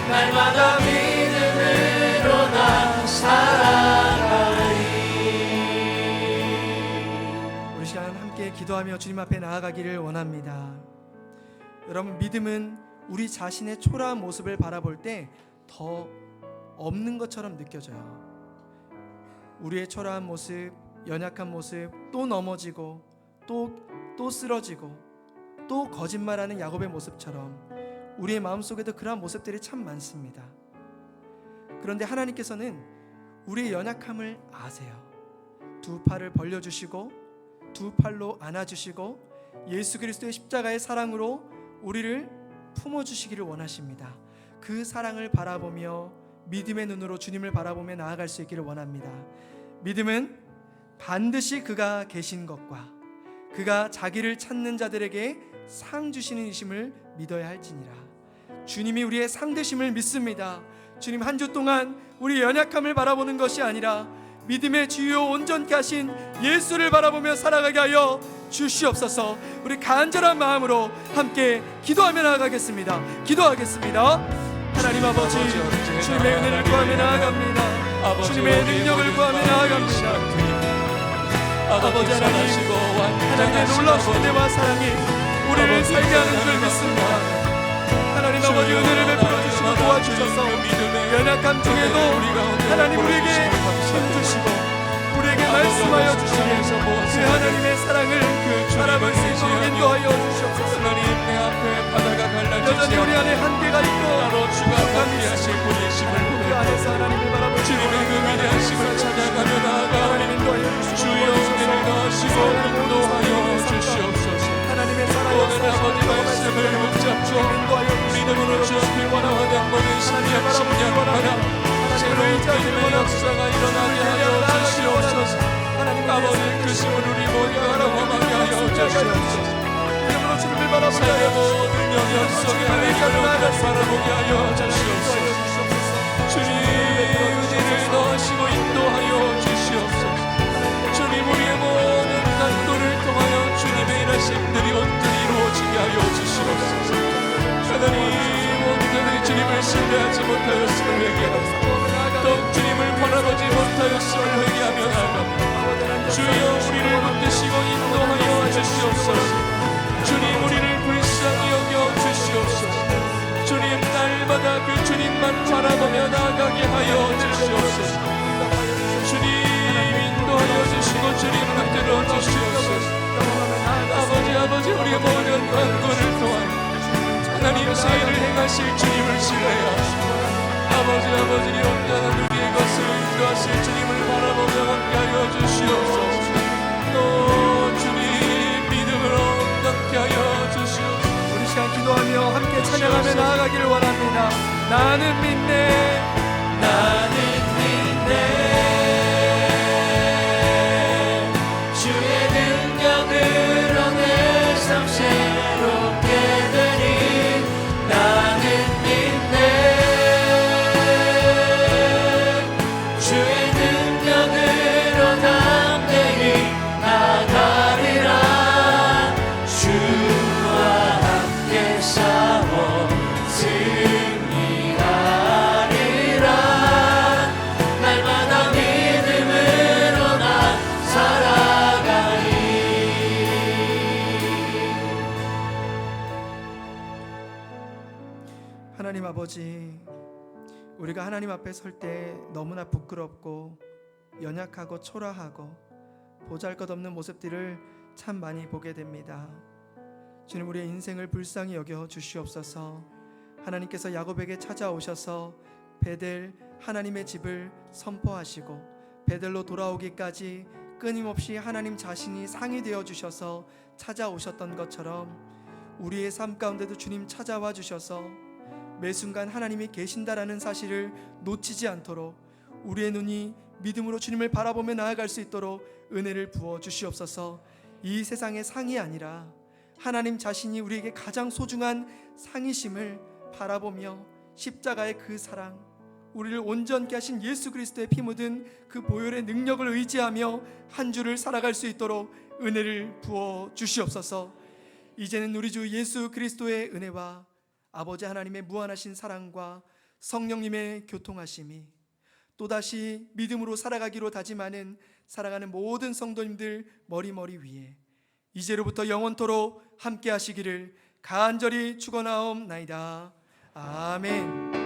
날마다 믿음으로 나 살아가리. 우리 시간 함께 기도하며 주님 앞에 나아가기를 원합니다. 여러분, 믿음은 우리 자신의 초라한 모습을 바라볼 때 더 없는 것처럼 느껴져요. 우리의 초라한 모습, 연약한 모습, 또 넘어지고 또 쓰러지고 또 거짓말하는 야곱의 모습처럼 우리의 마음속에도 그러한 모습들이 참 많습니다. 그런데 하나님께서는 우리의 연약함을 아세요. 두 팔을 벌려주시고 두 팔로 안아주시고 예수 그리스도의 십자가의 사랑으로 우리를 품어주시기를 원하십니다. 그 사랑을 바라보며 믿음의 눈으로 주님을 바라보며 나아갈 수 있기를 원합니다. 믿음은 반드시 그가 계신 것과 그가 자기를 찾는 자들에게 상 주시는 이심을 믿어야 할지니라. 주님이 우리의 상 되심을 믿습니다. 주님, 한 주 동안 우리 연약함을 바라보는 것이 아니라 믿음의 주요 온전케 하신 예수를 바라보며 살아가게 하여 주시옵소서. 우리 간절한 마음으로 함께 기도하며 나아가겠습니다. 기도하겠습니다. 하나님 아버지, 주님의 은혜를 구하며 나아갑니다. 주님의 능력을 구하며 나아갑니다. 아버지 하나님, 하나님의 놀라우신 은혜와 사랑이 우리를 살게 하는 줄 믿습니다. 하나님 아버지, 은혜를 연약함 중에도 하나님 우리에게 힘 주시고 우리에게 말씀하여 주시는 그 하나님의 사랑을 바라볼 수 있도록 인도하여 주시옵소서. 하나님 내 앞에 바다가 갈라지지 여전히 우리 안에 한계가 있고 바로 주가 함께하실 분이심을 그 안에서 하나님을 바라볼 수 주님의 그 위대하심을 찾아가며 나아가 하나님 인도하여 주시옵소서. 주여 은혜를 더하시고 인도하여 주시옵소서. 하나님의 사랑을 오늘 아버지 말씀을 붙잡고 믿음으로 주 앞에 원하는 모든 심령 바라 새로운 믿음의 역사가 일어나게 하여 주시옵소서. 아버지 그 심을 우리 모두가 경험하게 하여 주시옵소서. 삶의 모든 영역 속에 하나님을 바라보게 하여 주시옵소서. 주님 은혜를 더하시고 인도하여 주시옵소서. 주님 우리의 모든 난도를 통하여 주님의 일하심들이 온전히 이루어지게 하여 주시옵소서. 하나님 온전히 주님을 신뢰하지 못하였음을 회개하옵소서. 또 주님을 바라보지 못하였음을 회개하며 나아갑니다. 주여 우리를 붙드시고 인도하여 주시옵소서. 주님 우리를 불쌍히 여겨 주시옵소서. 주님 날마다 그 주님만 바라보며 나아가게 하여 주시옵소서. 주님 인도하여 주시고 주님 붙들어 주시옵소서. 아버지 우리의 모든 간구를 통하여 하나님 사이를 행하실 주님을 신뢰하시고 아버지 온전한 우리의 것을 인도하실 주님을 바라보며 함께하여 주시옵소서. 또 주님 믿음으로 얻게 하여 주시옵소서. 우리 시간 기도하며 함께 찬양하며 나아가기를 원합니다. 나는 믿네 나는 믿네 주의 능력으로 내 삶 새롭게 되니 나는 믿네 주의 능력으로 담대히 나가리라 주와 함께 싸워 승리하리라 날마다 믿음으로 나 살아가리. 하나님 아버지, 우리가 하나님 앞에 설 때 너무나 부끄럽고 연약하고 초라하고 보잘것없는 모습들을 참 많이 보게 됩니다. 주님 우리의 인생을 불쌍히 여겨 주시옵소서. 하나님께서 야곱에게 찾아오셔서 베델 하나님의 집을 선포하시고 베델로 돌아오기까지 끊임없이 하나님 자신이 상이 되어 주셔서 찾아오셨던 것처럼 우리의 삶 가운데도 주님 찾아와 주셔서 매 순간 하나님이 계신다라는 사실을 놓치지 않도록 우리의 눈이 믿음으로 주님을 바라보며 나아갈 수 있도록 은혜를 부어 주시옵소서. 이 세상의 상이 아니라 하나님 자신이 우리에게 가장 소중한 상이심을 바라보며 십자가의 그 사랑, 우리를 온전케 하신 예수 그리스도의 피 묻은 그 보혈의 능력을 의지하며 한 주를 살아갈 수 있도록 은혜를 부어 주시옵소서. 이제는 우리 주 예수 그리스도의 은혜와 아버지 하나님의 무한하신 사랑과 성령님의 교통하심이 또다시 믿음으로 살아가기로 다짐하는 사랑하는 모든 성도님들 머리머리 위에 이제로부터 영원토록 함께 하시기를 간절히 축원하옵나이다. 아멘.